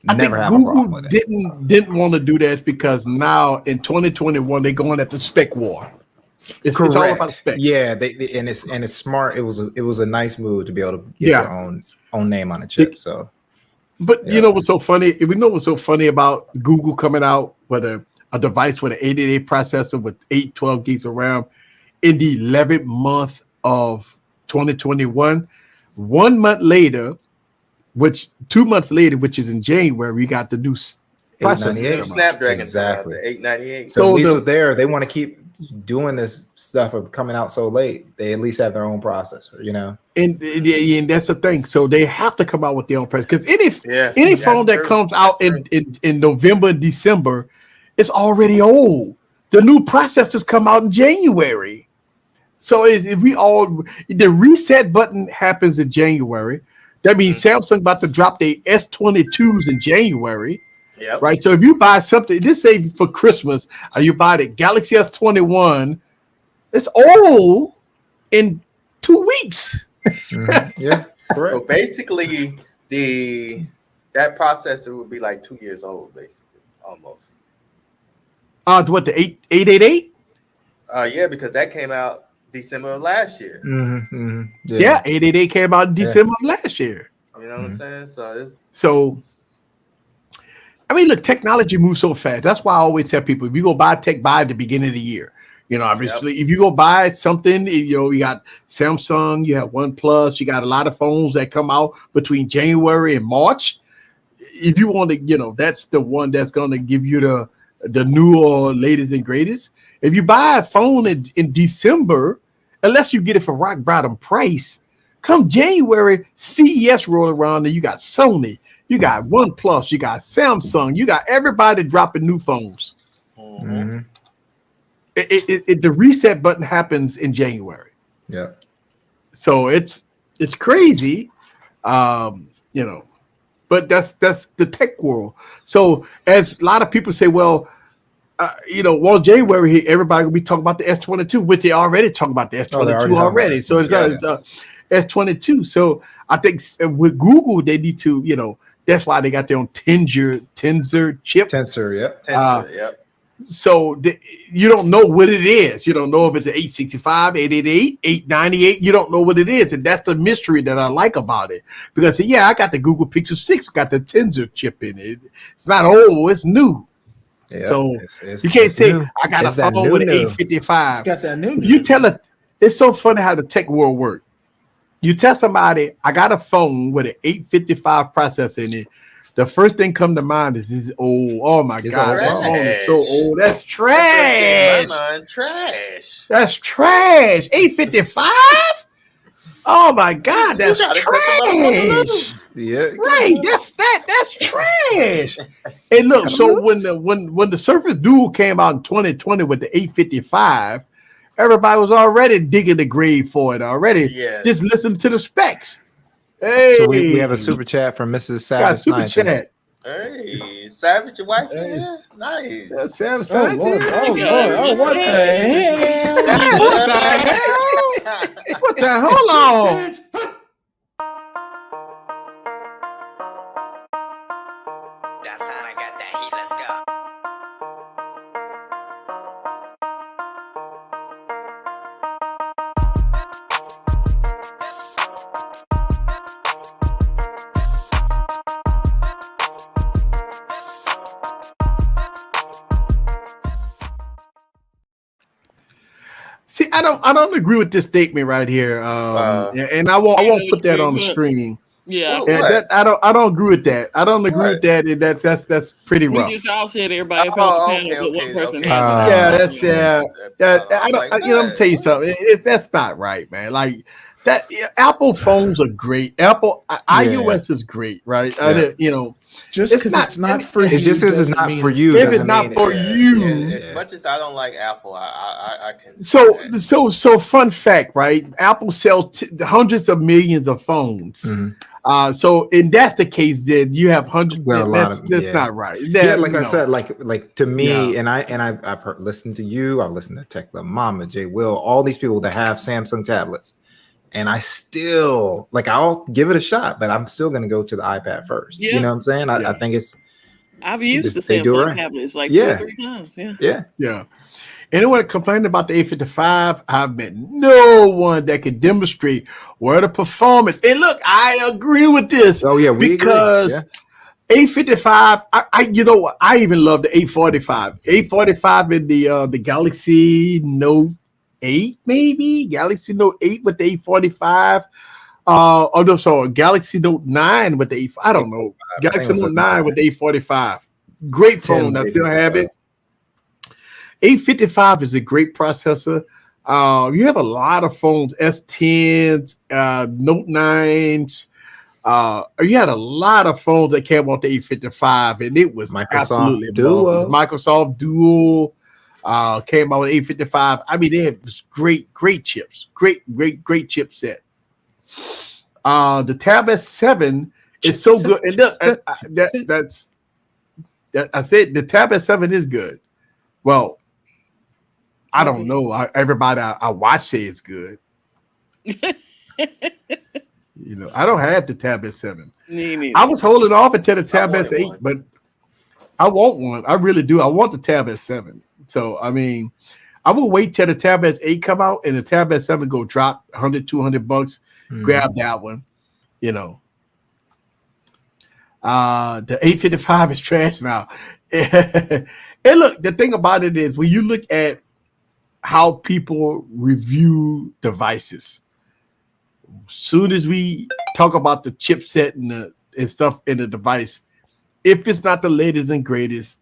I think Google didn't want to do that because now in 2021 they're going at the spec war. It's all about specs. Yeah, and it's smart. It was a nice move to be able to get your own name on a chip. So, but you know what's so funny? We know what's so funny about Google coming out with a device with an 88 processor with 12 gigs of RAM in the 11th month of 2021. 1 month later, 2 months later, which is in January, we got the new processor. Snapdragon, exactly. 898. So at least they want to keep doing this stuff of coming out so late. They at least have their own processor, you know. And that's the thing. So they have to come out with their own processor because any phone that comes out in November, December, it's already old. The new processors come out in January. So the reset button happens in January. That means Samsung about to drop their S22s in January. Yep. Right. So if you buy something, just say for Christmas, you buy the Galaxy S21, it's old in 2 weeks. Yeah, correct. So basically, that processor would be like 2 years old, basically, almost. What, the 888? Yeah, because that came out December of last year. Yeah, 888 came out in December of last year. You know what I'm saying? So, I mean, look, technology moves so fast. That's why I always tell people, if you go buy tech, buy at the beginning of the year. You know, obviously, if you go buy something, you got Samsung, you have OnePlus, you got a lot of phones that come out between January and March. If you want to, that's the one that's going to give you the new or latest and greatest. If you buy a phone in December, unless you get it for rock bottom price, come January, CES roll around and you got Sony, you got OnePlus, you got Samsung, you got everybody dropping new phones. The reset button happens in January. Yeah. So it's crazy, but that's the tech world. So as a lot of people say, well, January, everybody will be talking about the S22, which they already talk about the S22 already. So it's S22. So I think with Google, they need to, that's why they got their own Tensor chip. Tensor, yep. Yep. So you don't know what it is. You don't know if it's an 865, 888, 898. You don't know what it is. And that's the mystery that I like about it. Because, I got the Google Pixel 6, got the Tensor chip in it. It's not old, it's new. Yeah, so you can't say, new. I got a phone with an 855. It's got that new. You tell it, it's so funny how the tech world works. You tell somebody, I got a phone with an 855 processor in it. The first thing come to mind is this old. Oh my God, that phone is so old. That's trash. Trash. That's trash. 855. Oh my God, that's trash. Yeah, right. That's trash. And look, so when the Surface Duo came out in 2020 with the 855, everybody was already digging the grave for it already. Yeah. Just listen to the specs. Hey, so we have a super chat from Mrs. Savage. Super chat. Hey, Savage, your wife? Yeah, nice. Yeah, Savage. Oh, Lord. What the hell? What the hell? What the hell? Hold on. That's how I got that heat. Let's go. See, I don't agree with this statement right here, and I won't put that on the screen. Yeah, and I don't agree with that. I don't agree with that, and that's pretty rough. We just all said everybody felt the panel, but one person let me tell you something. That's not right, man. Like that, Apple phones are great. iOS is great, right? Just because it's not for you. It's just because it's not for you. If it's not for you. As much as I don't like Apple, I can. So fun fact, right? Apple sells hundreds of millions of phones. Mm-hmm. So and that's the case, then you have hundreds. That's not right. I said, like to me, and I've listened to you. I've listened to Tech the Mama, Jay Will, all these people that have Samsung tablets. And I still I'll give it a shot, but I'm still going to go to the iPad first. Yeah. You know what I'm saying? I think I've used the Samsung tablets 2 or 3 times. Yeah. Anyone complaining about the 855, I've met no one that can demonstrate where the performance. And look, I agree with this. Oh yeah, because agree. 855. I even love the 845. 845 in the Galaxy Note 8, maybe Galaxy Note 8 with the 845. Galaxy Note 9 with the 8. I don't know. Galaxy Note 9 with the 845. Great phone. I still have it. 855 is a great processor. You have a lot of phones, S10s, Note 9s. You had a lot of phones that came off the 855, and it was absolutely Duo. Microsoft Duo came out with 855. I mean, they had great chips, great chipset. The Tab S7 is so good, and look, I said the Tab S7 is good. Well, I don't know. Everybody I watch say it's good. You know, I don't have the Tab S7. I was holding off until the Tab S8, but I want one. I really do. I want the Tab S7. So, I mean, I will wait till the Tab S8 come out and the Tab S7 go drop $100, $200. Grab that one, you know. The 855 is trash now. And look, the thing about it is when you look at how people review devices, soon as we talk about the chipset and stuff in the device, if it's not the latest and greatest,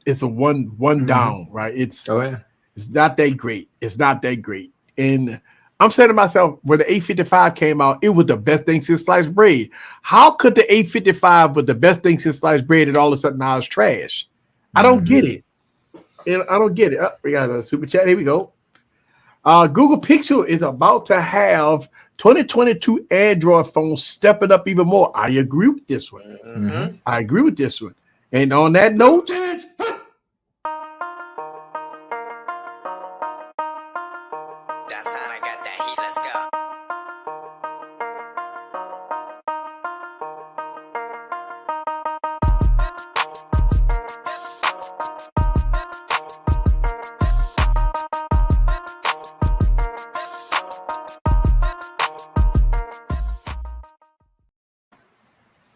it's a one down, right? It's not that great. It's not that great. And I'm saying to myself, when the 855 came out, it was the best thing since sliced bread. How could the 855 was the best thing since sliced bread and all of a sudden now it's trash? I don't get it. I don't get it. Oh, we got a super chat. Here we go. Google Pixel is about to have 2022 Android phones stepping up even more. I agree with this one. I agree with this one. And on that note,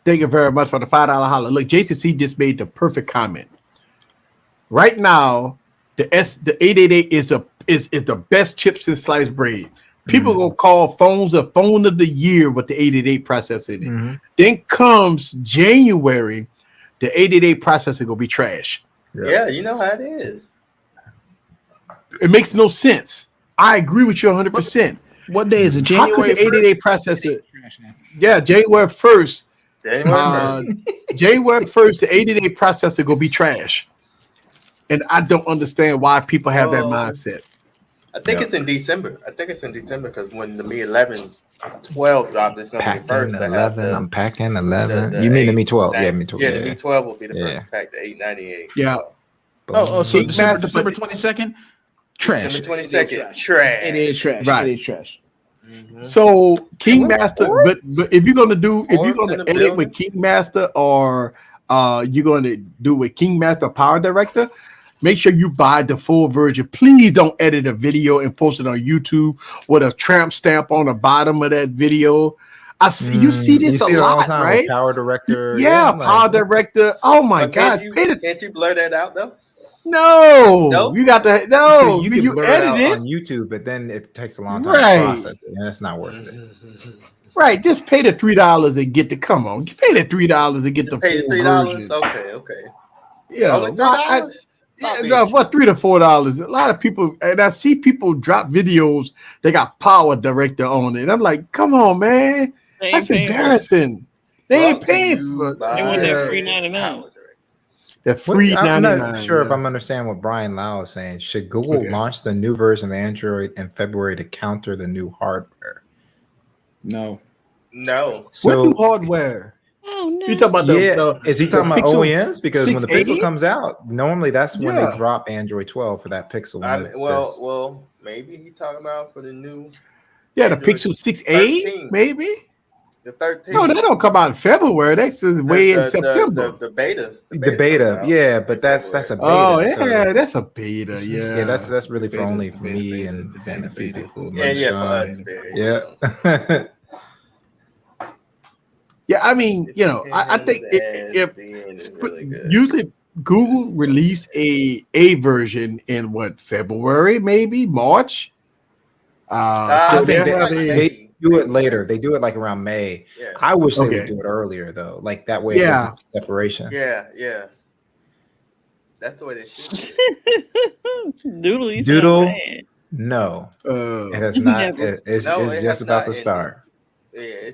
thank you very much for the $5 holler. Look, Jason C just made the perfect comment. Right now, the 888 is the best chip since sliced bread. People gonna call phones the phone of the year with the 888 processor in it. Then comes January, the 888 processor gonna be trash. Yeah, you know how it is. It makes no sense. I agree with you 100%. What day is it? January. How could the 888 processor? Yeah, January 1st. January 1st, the 888 processor gonna be trash. And I don't understand why people have that mindset. I think it's in December. Because when the Mi 11 12 dropped, it's going to be the first to have I'm packing 11. You mean the Mi 12? Yeah, Mi 12. Yeah, the Mi 12 will be the first to pack the 898. Yeah. So December 22nd? Trash. December 22nd, trash. It is trash. Right. It is trash. So King Master, but if you're gonna edit with King Master or you're gonna do with King Master Power Director, make sure you buy the full version. Please don't edit a video and post it on YouTube with a tramp stamp on the bottom of that video. I see you see this a lot, right? Power Director, Power Director. Oh my God! Can't you blur that out though? No, you got to You can blur edit it it on YouTube, but then it takes a long time to process it, and it's not worth it. Right, just pay the $3 and get the. Come on, pay the $3 and get the full version. Okay. Yeah, what $3 to $4? A lot of people, and I see people drop videos. They got Power Director on it. I'm like, come on, man, that's embarrassing. They ain't paying for it. They want that free 99. The free I'm 99. not sure if I'm understanding what Brian Lau is saying. Should Google launch the new version of Android in February to counter the new hardware? No. So, what new hardware? Oh no. You talking about is he talking about Pixel OEMs? Because when the 680? Pixel comes out, normally that's when they drop Android 12 for that Pixel. Well, maybe he talking about for the new. Yeah, the Pixel 6a, maybe. The 13. No, that don't come out in February. That's way in September. The beta. The beta, yeah, but that's a beta. Oh yeah, that's a beta. Yeah, yeah, that's really for only for me and a few people. For us. Yeah. Yeah, I mean, I think if usually Google release a version in February, maybe March. So they do it later. They do it like around May. Yeah. I wish they would do it earlier though. Like that way, there's separation. Yeah. That's the way they should. Doodle. No, it has not. It's just about to start.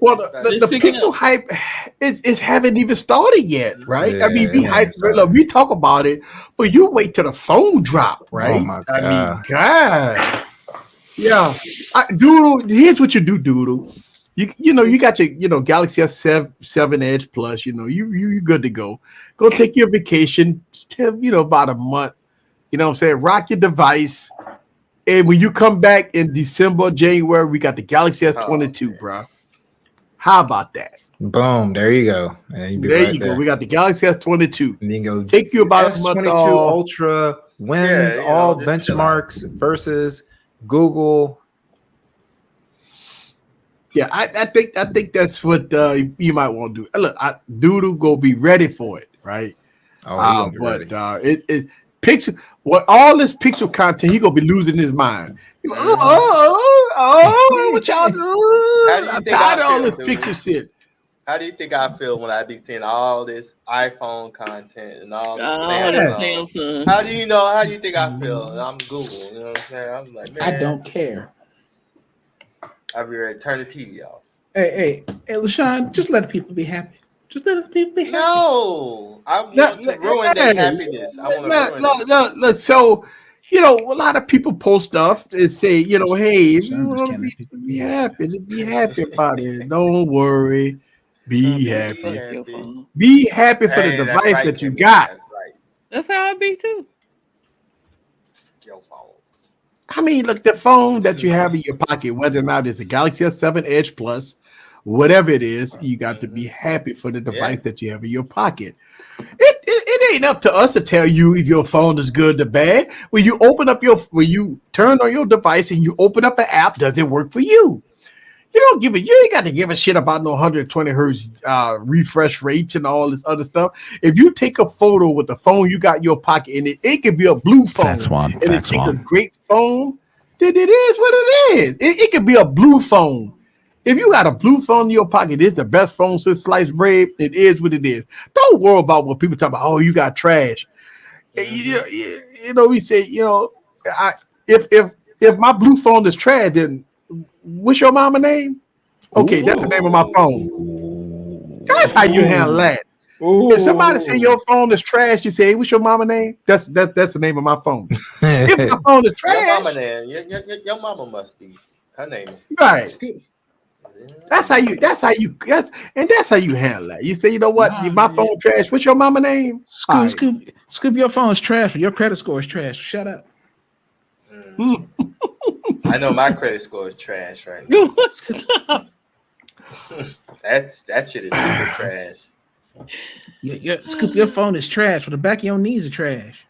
Well, the Pixel hype is haven't even started yet, right? Yeah, I mean, we talk about it, but you wait till the phone drop, right? Oh my God. I mean, God. Yeah. Doodle, here's what you do, Doodle. You know, you got your Galaxy S7 Edge Plus. You know, you good to go. Go take your vacation. About a month. You know what I'm saying? Rock your device. And when you come back in December, January, we got the Galaxy S22, bro. How about that? Boom. There you go. There you go. We got the Galaxy S22. And you go take you about a month S22 off. Ultra wins all benchmarks versus Google. Yeah, I think that's what you might want to do. Look, Doodle go be ready for it, right? Oh, but Pixel, all this Pixel content, he gonna be losing his mind. He go, what y'all do? I'm tired of all this Pixel shit. How do you think I feel when I be seeing all this iPhone content and all this Samsung? How do you know? How do you think I feel? I'm Google. You know what I'm saying? I'm like, man, I don't care. I'll be ready to turn the TV off. Hey, LaShawn, just let the people be happy. Just let the people be happy. No, I want to ruin their happiness. I want to ruin it. Look, so, a lot of people post stuff and say, hey, if you want to be happy, just be happy about it. Don't worry. Be happy. Be happy for the device that you got. That's how I be too. Your phone. I mean, look, the phone that you have in your pocket, whether or not it's a Galaxy S7 Edge Plus, whatever it is, you got to be happy for the device that you have in your pocket. It ain't up to us to tell you if your phone is good or bad. When you turn on your device and you open up an app, does it work for you? You ain't got to give a shit about no 120 hertz refresh rates and all this other stuff. If you take a photo with the phone you got in your pocket and it could be a blue phone, it's a great phone, then it is what it is. It could be a blue phone. If you got a blue phone in your pocket, it's the best phone since sliced bread. It is what it is. Don't worry about what people talk about. Oh, you got trash. We say, if my blue phone is trash, then what's your mama name? Okay, that's the name of my phone. That's how you handle that. If somebody say your phone is trash, you say, hey, what's your mama name? That's the name of my phone. If my phone is trash, your mama name. Your mama must be. Her name. Right. That's how you handle that. You say, you know what? My phone trash. What's your mama name? Scoop, your phone's trash. Your credit score is trash. Shut up. I know my credit score is trash right now. that shit is super trash. Scoop, your phone is trash. For the back of your knees are trash.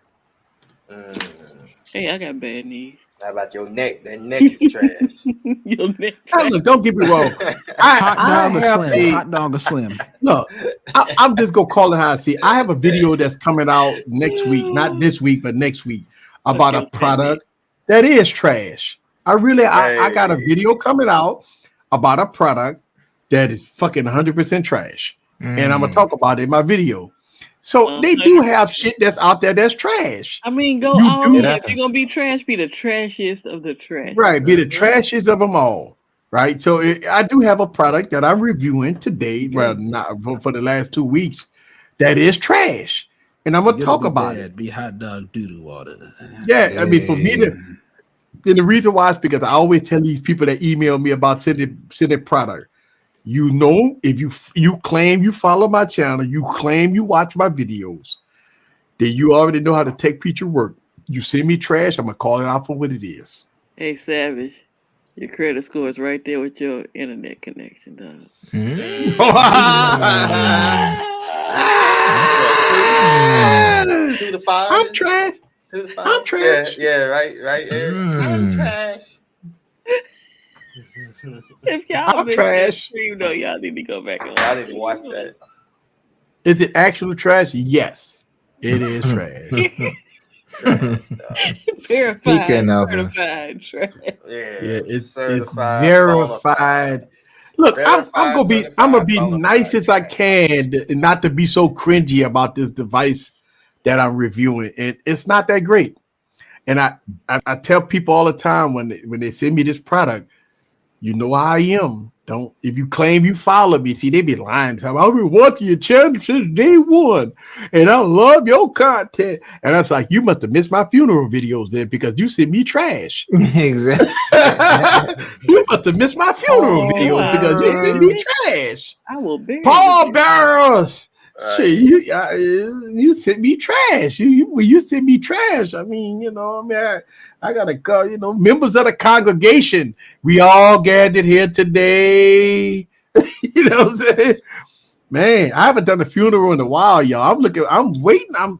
Hey, I got bad knees. How about your neck? That neck is trash. Your neck. Look, don't get me wrong. Hot dog or slim. Look, I'm just gonna call it how I see it. I have a video that's coming out next week, not this week, but next week, about a product that is trash. I got a video coming out about a product that is fucking 100% trash. And I'm gonna talk about it in my video. So they do have shit that's out there that's trash. I mean, go on. If you're gonna be trash, be the trashiest of the trash. Right, be the trashiest of them all. Right. So I do have a product that I'm reviewing today, well, not for the last 2 weeks, that is trash. And I'm gonna talk about it. Be hot dog doo-doo water. Yeah, I mean, for me and the reason why is because I always tell these people that email me about sending product. If you claim you follow my channel, you claim you watch my videos, then you already know how the tech preacher work. You send me trash, I'm gonna call it out for what it is. Hey, Savage, your credit score is right there with your internet connection, dog. I'm trash. I'm trash. Yeah, right, Eric. I'm trash. If y'all I'm trash. You know y'all need to go back and I didn't watch that. Is it actual trash? Yes, it is trash. Verified, certified trash. Yeah, it's verified. Look, I'm gonna be nice as I can, not to be so cringy about this device that I'm reviewing. And it's not that great. And I tell people all the time when they send me this product, you know how I am. Don't. If you claim you follow me, see, they be lying. I've been watching your channel since day one, and I love your content. And I was like, you must have missed my funeral videos then because you sent me trash. Exactly. You must have missed my funeral videos because you sent me trash. I will bury Paul Barrows. Shit, you sent me trash. You sent me trash. I mean, I gotta go. Members of the congregation, we all gathered here today. You know what I'm saying? Man, I haven't done a funeral in a while, y'all. I'm waiting. I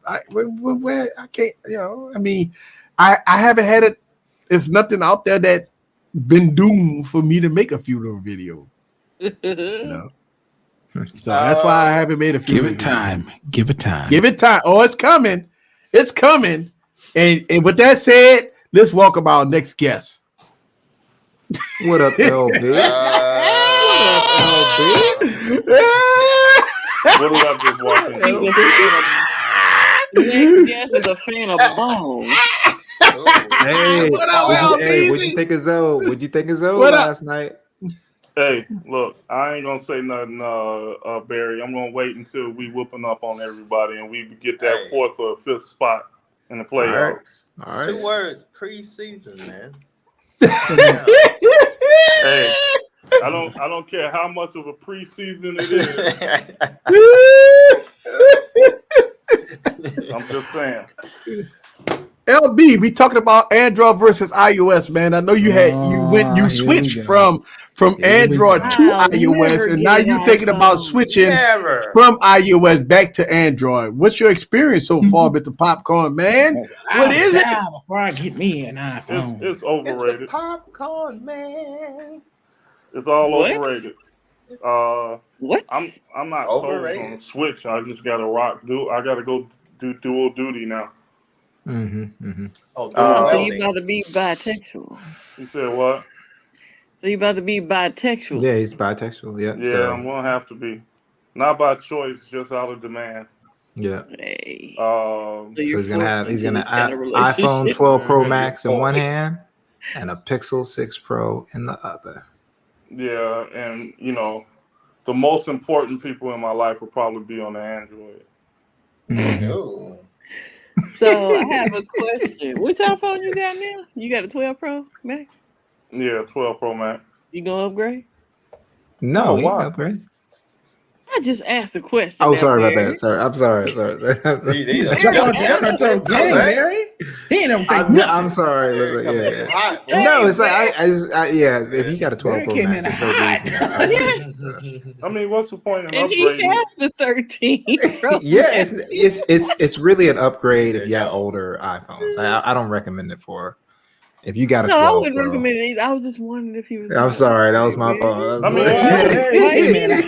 can't. I mean, I haven't had it. There's nothing out there that been doomed for me to make a funeral video. So that's why I haven't made a funeral. Give it time. Give it time. Give it time. Oh, it's coming. It's coming. And with that said, let's welcome our next guest. What up, LB? What did I just walk into? The next guest is a fan of Bones. Hey, what'd you think of Zoe? What'd you think of Zoe last night? Hey, look, I ain't gonna say nothing, Barry. I'm gonna wait until we whooping up on everybody and we get that fourth or fifth spot in the playoffs. All right. 2 words: preseason, man. Hey, I don't care how much of a preseason it is. I'm just saying. LB, we talking about Android versus iOS, man. I know you switched from Android to iOS, and now you're thinking about switching from iOS back to Android. What's your experience so far with the popcorn, man? What is it? Before I get me an iPhone, it's overrated. It's the popcorn, man. It's all overrated. What? I'm not overrated on Switch. I just gotta I gotta go do dual duty now. So you about to be bisexual? You said what? So you about to be bisexual? Yeah, he's bisexual. Yeah. Yeah, So, I'm gonna have to be. Not by choice, just out of demand. yeah. Hey. So he's gonna have relationship. iPhone 12 Pro Max in one hand and a Pixel 6 Pro in the other. Yeah, and the most important people in my life will probably be on the Android. So I have a question. Which iPhone you got now? You got a 12 Pro Max? Yeah, 12 Pro Max. You gonna upgrade? No, he why? upgrade. I just asked a question. Oh, now, sorry about Barry. that. Sorry, I'm sorry. I'm sorry. No, it's like yeah. If you got a 12 Pro Max, there's no reason. I mean, what's the point in And he upgrading? has the 13 Pro Yeah, Max. it's really an upgrade if you have older iPhones. I don't recommend it for if you got a 12 No, I wouldn't Pro. recommend it either. I was just wondering if he was. I'm sorry, that was my fault. I mean, wait a minute.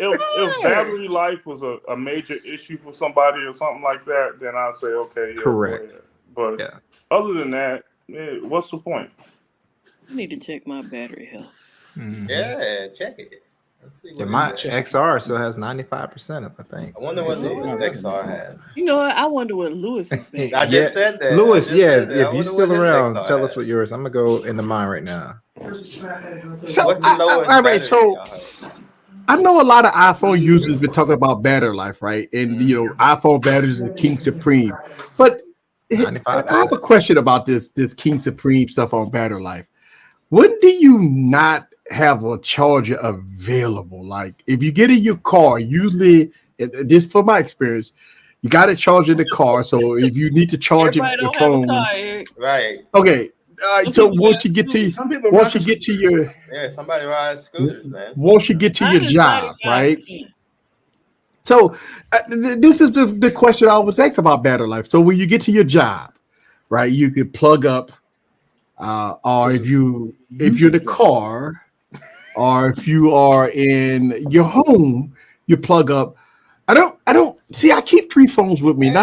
if battery life was a major issue for somebody or something like that, then I'd say okay. Yeah, Correct. But other than that, what's the point? I need to check my battery health. Yeah, check it. Let's see Yeah, what my it is. XR still has 95% up, I think. I wonder what the XR has. You know what? I wonder what Lewis is thinking. I just said that. Lewis, I just yeah, said that. I if wonder you're still what his around, XR tell us has. what yours. I'm gonna go into mine right now. So, What's the lowest all right, battery so y'all have? I know a lot of iPhone users been talking about battery life, right? And iPhone batteries are King Supreme. But I have a question about this King Supreme stuff on battery life. When do you not have a charger available? Like if you get in your car, usually this from my experience, you got to charge in the car. So if you need to charge your phone, Right. okay. So once you get to your Yeah, somebody rides scooters, man. once you get to your job, right? So this is the question I always ask about battery life. So when you get to your job, right, you could plug up, or if you're in the car, or if you are in your home, you plug up. I don't see. I keep 3 phones with me.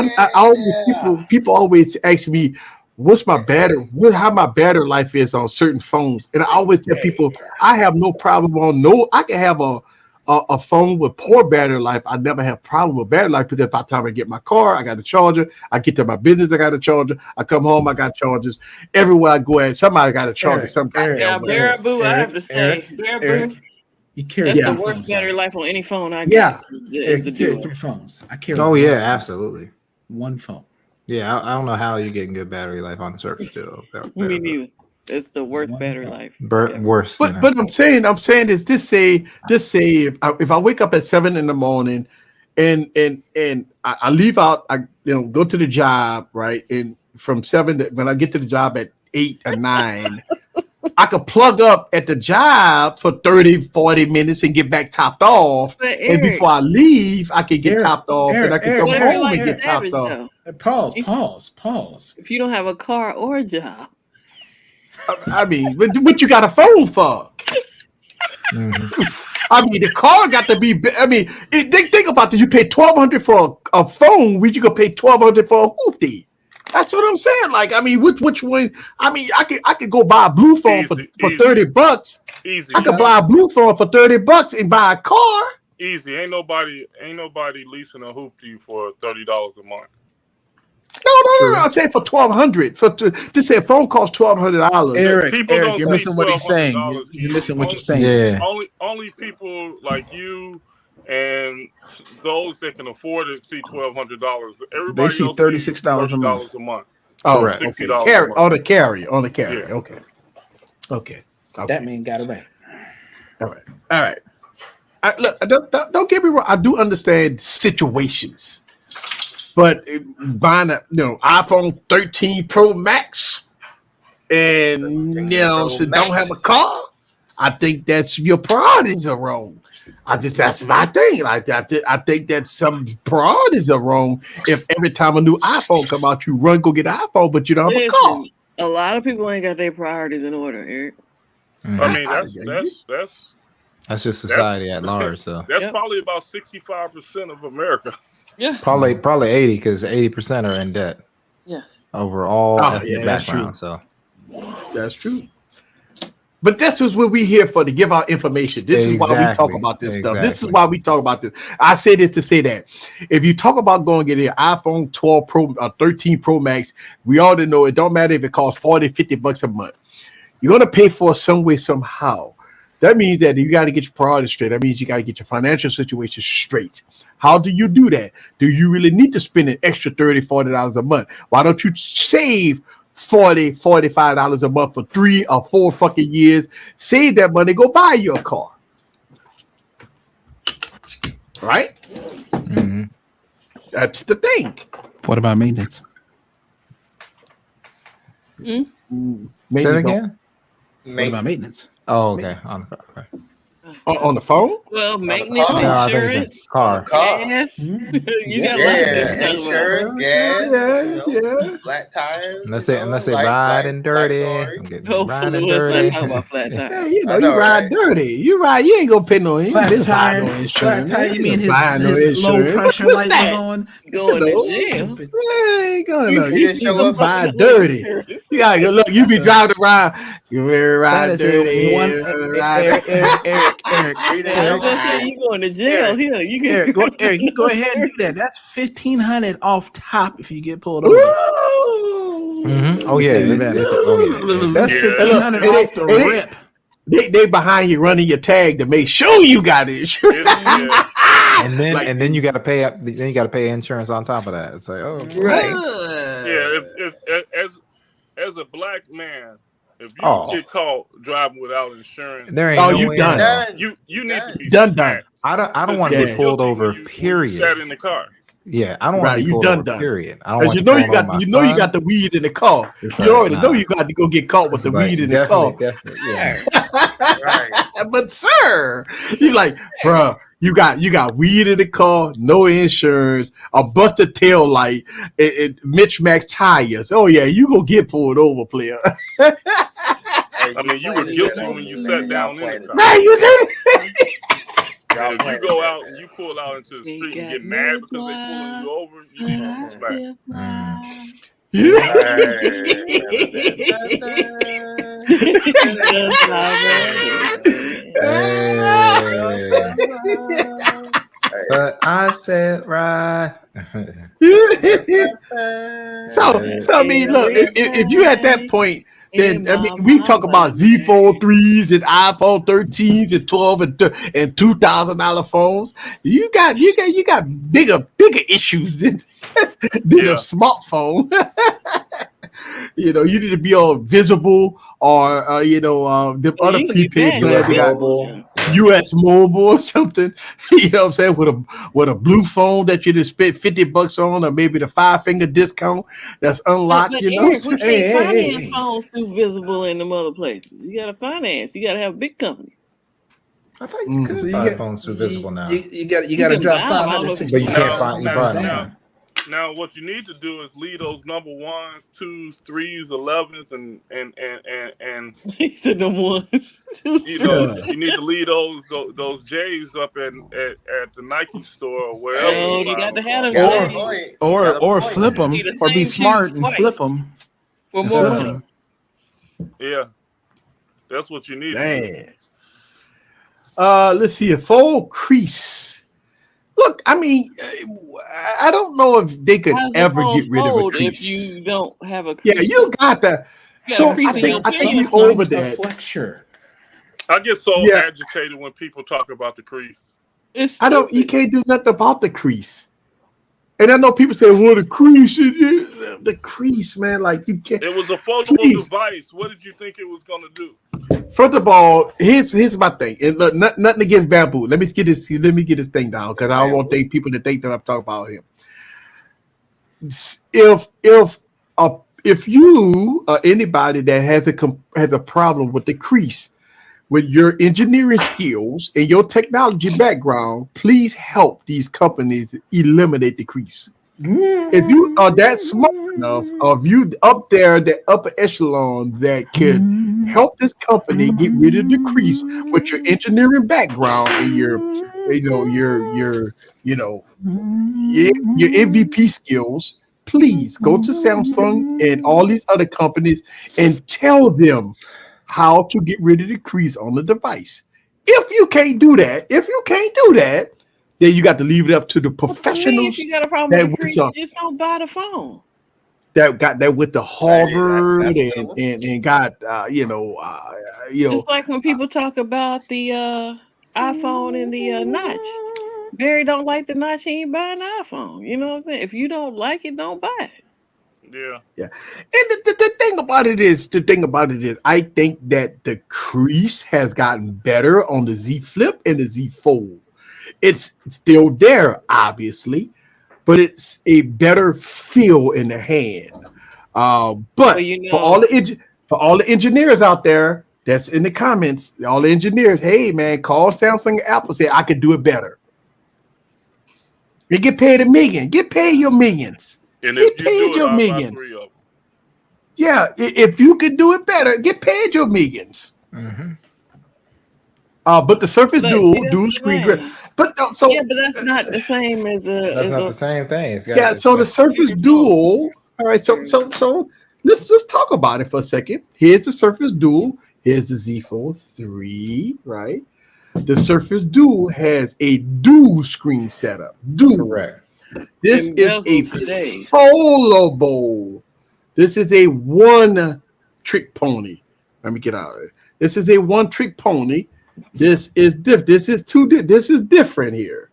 People always ask me, what's my battery? How my battery life is on certain phones, and I always tell people I have no problem on I can have a a phone with poor battery life, I never have problem with battery life because by the time I get my car, I got a charger. I get to my business, I got a charger. I come home, I got chargers. Everywhere I go at, somebody got a charger. Yeah, Baraboo, I have to say, Baraboo, you carry that's the worst battery life on any phone I get. Yeah. Eric, you carry 3 phones. I carry. Oh yeah, absolutely. 1 phone. Yeah, I don't know how you're getting good battery life on the Surface still. Me neither. It's the worst battery life. Worse. But I'm saying is just say if I wake up at 7 in the morning and I leave out, I go to the job, right? And from 7 when I get to the job at 8 or 9, I could plug up at the job for 30, 40 minutes and get back topped off. But and before I leave, I can get topped off and I can come home and get topped off. Pause. If you don't have a car or a job. I mean, what you got a phone for? I mean, the car got to be. I mean, think about it. You pay $1,200 for a phone. You could pay $1,200 for a hoopty. That's what I'm saying. Like, I mean, which one? I mean, I could go buy a blue phone for $30. Easy. I could buy a blue phone for $30 and buy a car. Easy. Ain't nobody leasing a hoopty for $30 a month. No. I'm saying for $1,200. Just say a phone costs $1,200. Eric, you're missing what he's saying. You're missing what you're saying. Yeah. Only people like you and those that can afford it see $1,200. Everybody They see else $36 a month. a month. Oh, Correct. okay. $60 On the carrier. Yeah. Okay. That man got it right. All right. Look, don't get me wrong. I do understand situations, but buying a iPhone 13 Pro Max and don't have a car, I think that's your priorities are wrong. That's my thing. Like I think that some priorities are wrong. If every time a new iPhone come out, you go get an iPhone, but you don't have a car. A lot of people ain't got their priorities in order, Eric. I mean, that's just society at large. So that's probably about 65% of America. Yeah, probably 80 because 80% are in debt. Yes, over all that's background. true. So that's true. But this is what we're here for, to give out information. This is why we talk about this stuff. This is why we talk about this. I say this to say that if you talk about going to get an iPhone 12 Pro or 13 Pro Max, we already know it don't matter if it costs $40, $50 a month. You're going to pay for it some way, somehow. That means that you got to get your priorities straight. That means you got to get your financial situation straight. How do you do that? Do you really need to spend an extra $30, $40 a month? Why don't you save $40, $45 a month for 3 or 4 fucking years? Save that money, go buy your car. Right? Mm-hmm. That's the thing. What about maintenance? Say that again? What about maintenance? Oh, okay. On the phone? Well, maintenance, No, I think insurance, it's a car. gas. You got a lot of things. Insurance, gas, flat tires. Unless they riding dirty. I'm getting riding dirty. Yeah, you ride dirty. You ain't gonna pay no insurance. Flat tire, you mean his low pressure light was on? Going to jail. You ride dirty. You gotta go look. You be driving around. You ride dirty. Eric, you going to jail here? You can Eric, you go ahead and do that. That's $1,500 off top if you get pulled over. Mm-hmm. Oh yeah, that's $1,500 off the rip. They behind you running your tag to make sure you got insurance. and then you got to pay up. Then you got to pay insurance on top of that. It's like, oh, right. Yeah, if as a black man, if you get caught driving without insurance, there ain't no way. Done. You need to be done. I don't want to be pulled over. Period. Sat in the car. Yeah, I don't want to be pulled over. Period. I don't want you got the weed in the car. You already know you got to go get caught with the weed in the car. Right. But sir, you like, bro, you got weed in the car, no insurance, a busted tail light, Mitch Max tires. Oh yeah, you gonna get pulled over, player. I mean, you were guilty when you sat down in the car. Man, you did. And if you go out and you pull out into the street and get mad because they pulling you over, you need to push back. But I said right. So I mean, look, if you at that point, then I mean, we talk about Z Fold 3s and iPhone 13s and 12 and $2,000 phones. You got bigger issues than a smartphone. You know, you need to be on Visible or the other prepaid plans. They got US Mobile or something. You know what I'm saying? With a blue phone that you just spent $50 on, or maybe the 5-finger discount that's unlocked. But You know, Eric, we can't finance phones through Visible in them other places. You got to finance. You got to have a big company. I thought you could buy phones through Visible now. You got to drop $560. But you can't buy them. Now, what you need to do is leave those number 1s, 2s, 3s, 11s, and he said the ones. You know, you need to leave those J's up at the Nike store or wherever. Oh, you got to have them. Or flip them, or be smart and flip them. For more money. Yeah, that's what you need. Man. Let's see a full crease. Look, I mean, I don't know if they could ever get rid of a crease. If you don't have a crease. Yeah, you got that. So I think you over that. Flexure. I get so agitated when people talk about the crease. You can't do nothing about the crease. And I know people say, well, the crease, man, like you can't. It was a foldable device. What did you think it was going to do? First of all, here's my thing. And look, nothing against Bamboo. Let me get this thing down because I don't want people to think that I'm talking about him. If you or anybody that has a problem with the crease, with your engineering skills and your technology background, please help these companies eliminate the crease. If you are that smart enough, of you up there, the upper echelon that can help this company get rid of the crease with your engineering background and your MVP skills, please go to Samsung and all these other companies and tell them how to get rid of the crease on the device. If you can't do that, then you got to leave it up to the professionals. If you got a problem with the crease, just don't buy the phone. That got that with the Harvard and got It's like when people talk about the iPhone and the notch. Barry don't like the notch, he ain't buying an iPhone. You know what I'm saying? If you don't like it, don't buy it. Yeah. And the thing about it is, I think that the crease has gotten better on the Z Flip and the Z Fold. It's still there, obviously, but it's a better feel in the hand. But for all the engineers out there that's in the comments, all the engineers, hey man, call Samsung and Apple, say I could do it better. You get paid $1 million. Get paid your millions. And get paid your millions. Yeah, if you could do it better, get paid your millions. Mm-hmm. But the Surface dual screen grip. But but that's not the same as a. That's not the same thing. So the Surface Dual. All right, so let's talk about it for a second. Here's the Surface Dual. Here's the Z Fold 3. Right. The Surface Dual has a dual screen setup. Correct. This is a foldable. This is a one-trick pony. Let me get out of it. This is a one-trick pony. This is This is different here.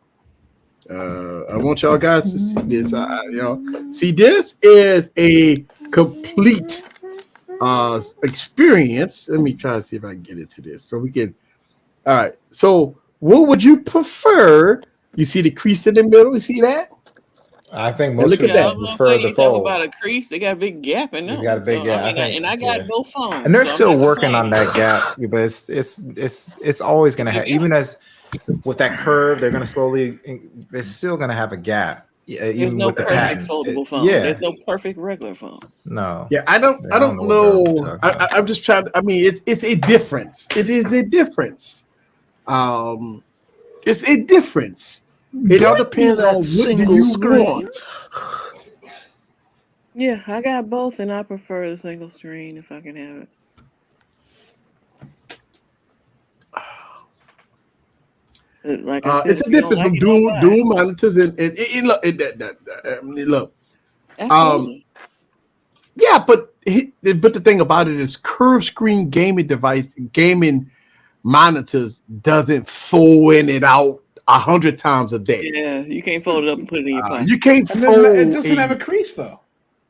I want y'all guys to see this. See, this is a complete experience. Let me try to see if I can get into this so we can. All right. So, what would you prefer? You see the crease in the middle. You see that? I think most people prefer the fold. About a crease, they got a big gap in there. He's got a big gap. I got both phones. And they're still working on that gap, but it's always going to have, even as with that curve, they're going to slowly. They're still going to have a gap. Even no with the perfect foldable phone. Yeah. There's no perfect regular phone. No. Yeah, I don't know. I'm just trying. I mean, it's a difference. It is a difference. It's a difference. It all depends on what single you screen. want. Yeah, I got both, and I prefer the single screen if I can have it. Like I said, it's a if you don't difference like from it, don't buy it. dual monitors and look. Absolutely. Yeah, but the thing about it is curved screen gaming monitors doesn't fold in and out 100 times a day. Yeah, you can't fold it up and put it in your pocket. You can't And fold. then it doesn't have a crease though.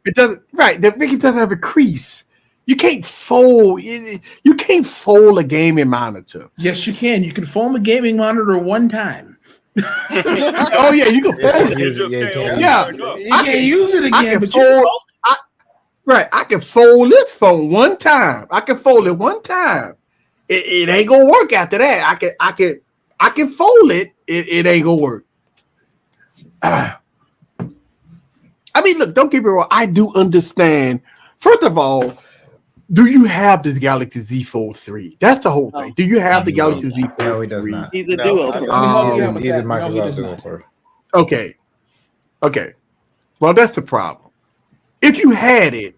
It doesn't. Right, the Mickey doesn't have a crease. You can't fold. You can't fold a gaming monitor. Yes, you can. You can fold a gaming monitor one time. Oh yeah, you can fold it. Yeah, You can't use it I again, can but you fold. I can fold this phone one time. I can fold it one time. It ain't gonna work after that. I can fold it. It ain't gonna work. I mean, look, don't get me wrong. I do understand. First of all, do you have this Galaxy Z Fold 3? That's the whole thing. Do you have the Galaxy Z Fold 3? No, he does not. He's a duo. He's a Microsoft duo. Okay. Well, that's the problem. If you had it,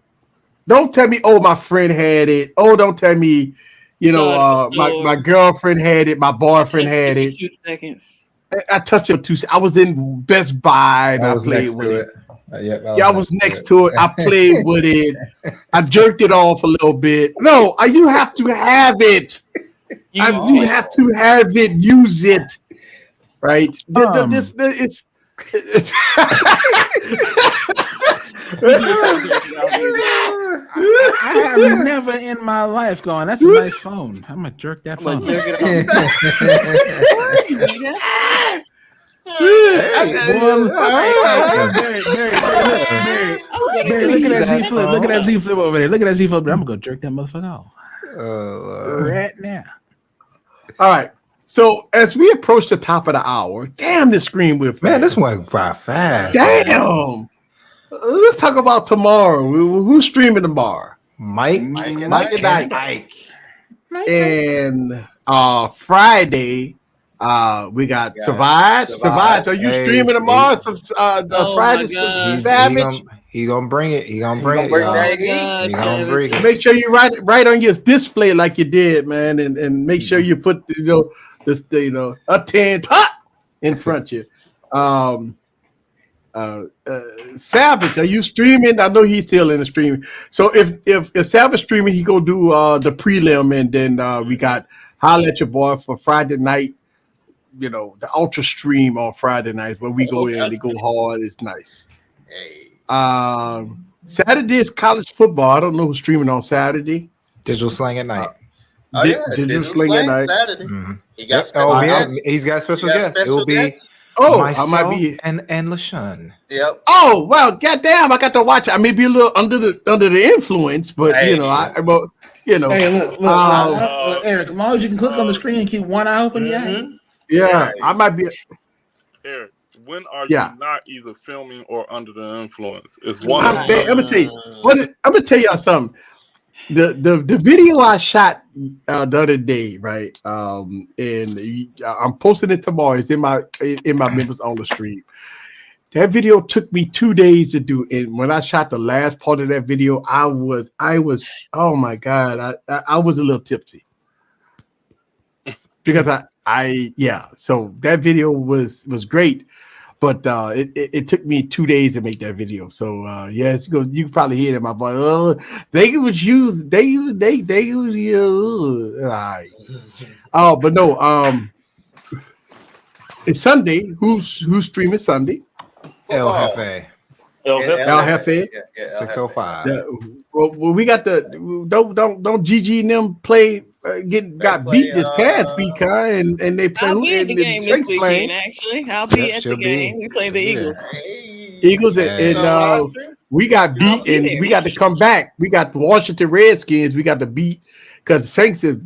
don't tell me, oh, my friend had it. Oh, don't tell me, my girlfriend had it. My boyfriend had it. 2 seconds. I touched it 2 seconds. I was in Best Buy and I played with it. I was next to it. I played with it. I jerked it off a little bit. No, you have to have it. You have to have it. Use it. Right? It's I have never in my life gone, that's a nice phone. I'm gonna jerk that phone. Barry, look at that Z Flip. Look at that Z Flip over there. Look at that Z Flip. I'm gonna go jerk that motherfucker off. Right now. All right. So as we approach the top of the hour, damn, the screen went fast. Man, this went by fast. Damn. Let's talk about tomorrow. Who's streaming tomorrow? Mike and Ike. And Friday, we got Savage. Savage, are you streaming tomorrow? Friday, Savage. He gonna bring it. He gonna bring it. Make sure you write on your display like you did, man, and make sure you put a 10 pop in front of you. Savage, are you streaming? I know he's still in the stream. So if Savage streaming, he go do the prelim, and then we got Holla at Your Boy for Friday night. The ultra stream on Friday nights where we go in, we go hard. It's nice. Saturday is college football. I don't know who's streaming on Saturday. Digital Slang at Night. Digital Sling at Night. Saturday. Mm-hmm. He got he's got special guests. It will be I might be and LaShawn. Yep. Oh well, goddamn! I got to watch it. I may be a little under the influence, but Hey, Hey, look, Eric. As long as you can click on the screen and keep one eye open, yeah, I might be. Eric, when are Yeah. you not either filming or under the influence? It's one. I'm gonna tell you. I'm gonna tell y'all something. The video I shot the other day, right? And I'm posting it tomorrow. It's in my members only stream. That video took me 2 days to do, and when I shot the last part of that video, I was oh my god, I was a little tipsy because so that video was great. But it took me 2 days to make that video. So yes, you can probably hear it in my voice. Oh, they was used. They use you. All right. Oh, but no. It's Sunday. Who's streaming Sunday? El Jefe. El Jefe. 605. Well, we got the don't GG and them play. Got beat this past week, and they play. I'll be at the game this weekend. Actually, I'll be at the game. We play the Eagles. Eagles and we got beat, and we got to come back. We got the Washington Redskins. We got to beat because Saints is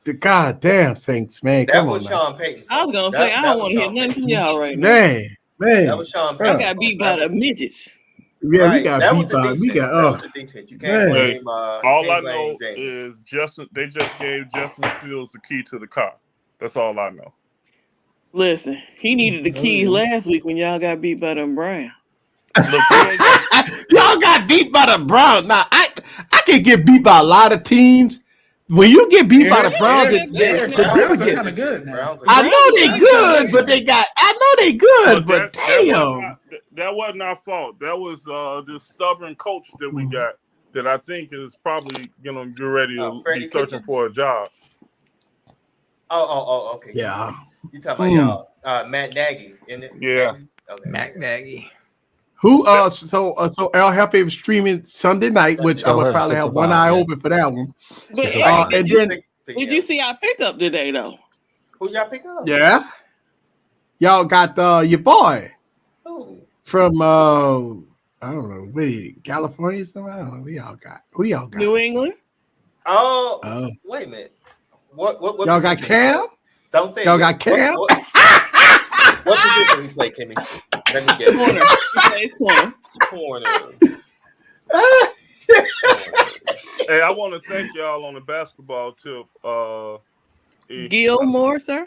the goddamn Saints, man. That was Sean Payton. I was gonna say I don't want to hear nothing from y'all right now. Man. That was Sean Payton. I got beat by the midgets. Yeah, we got beat by. We got You can't blame. All I know is they just gave Justin Fields the key to the car. That's all I know. Listen, he needed the keys last week when y'all got beat by them Browns. Y'all got beat by the Browns. Now I can get beat by a lot of teams, When you get beat by the Browns, the Browns are kind of good now. I know they good, but they got. I know they good, but damn. That wasn't our fault. That was this stubborn coach that we got that I think is probably get ready to be searching for a job. Oh, okay. Yeah. You talking about y'all? Matt Nagy, isn't it? Yeah. Okay. Matt Nagy. Who so El Jefe was streaming Sunday night, which I would probably have one eye open for that one. But And then did you see our pickup today though? Who y'all pick up? yeah, y'all got your boy from I don't know, California somewhere. I don't know. Who y'all got? New England. Oh, wait a minute. What y'all got Cam? Don't say y'all got Cam. What position he play, Kimmy? Let me get corner. He plays corner. Hey, I want to thank y'all on the basketball tip. Gilmore, sir.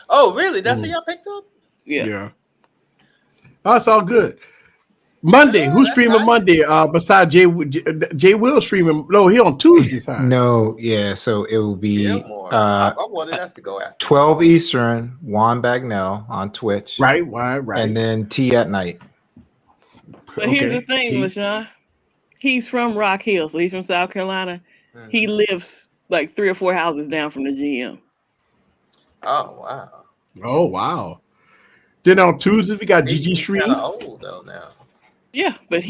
Oh, really? That's who y'all picked up? Yeah. Oh, it's all good. Monday, who's streaming Monday? Besides Jay Will streaming. No, he on Tuesday. No, yeah. So it will be I wanted us to go after 12 Eastern. Juan Bagnell on Twitch. Right. And then T at night. But here's the thing, LaShawn. He's from Rock Hill, so he's from South Carolina. He lives like 3 or 4 houses down from the GM. Oh wow. Then on Tuesdays we got GG stream. Kind of old though now. Yeah, but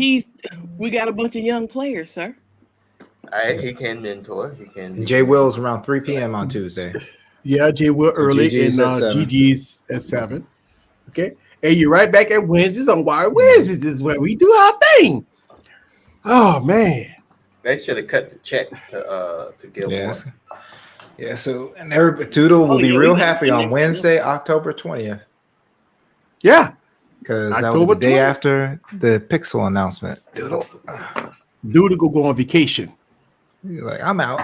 we got a bunch of young players, sir. He can mentor. He can. Jay Will's around 3 p.m. on Tuesday. Yeah, Jay Will early GG's and at 7. GG's at 7. Okay, and you're right back at Wednesdays on Wired Wednesdays. This is where we do our thing. Oh man, they should have cut the check to Gilmore. Yeah. So and Toodle will be real happy on Wednesday, October 20th. Yeah. Because that was the day after the Pixel announcement. Doodle go on vacation. You're like, I'm out.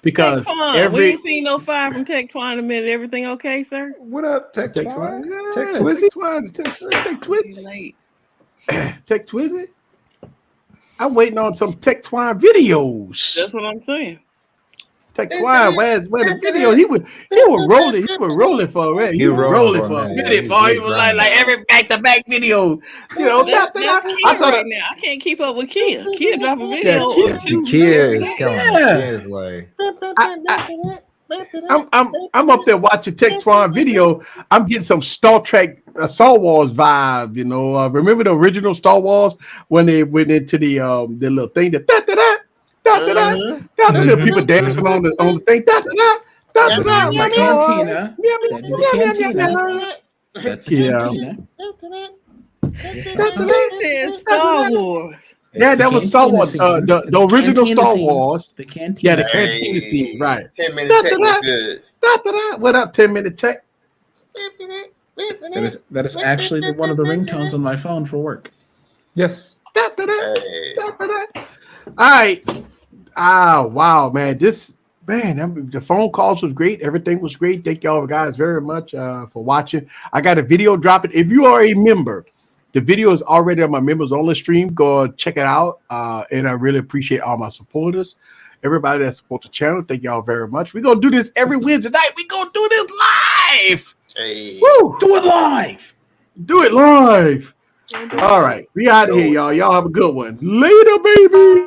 Because we ain't seen no fire from Tech Twine in a minute. Everything okay, sir? What up, Tech Twine? Tech Twizzy? Tech Twizzy? I'm waiting on some Tech Twine videos. That's what I'm saying. Tech Twine, where's the video? He was rolling. He was rolling for a minute. He was rolling for a minute, boy. He was like every back-to-back video. You know, that's I thought right now. I can't keep up with Kia. Kia dropping video. Kia is killing. Kia is like. I'm up there watching Tech Twine video. I'm getting some Star Trek, Star Wars vibe. You know, remember the original Star Wars when they went into the little thing that people dancing on the thing. Like cantina. That's the cantina. They said Star Wars. Yeah, that was Star Wars. The original Star Wars. The cantina. Yeah, the cantina scene. Right. 10-minute tech was good. What up, 10-minute tech? That is actually one of the ringtones on my phone for work. Yes. All right. Wow, man. The phone calls was great. Everything was great. Thank y'all guys very much for watching. I got a video dropping. If you are a member, the video is already on my members only stream. Go check it out. And I really appreciate all my supporters. Everybody that supports the channel, thank y'all very much. We're going to do this every Wednesday night. We're going to do this live. Hey. Woo. Do it live. Do it live. All right. We out of here, y'all. Y'all have a good one. Later, baby.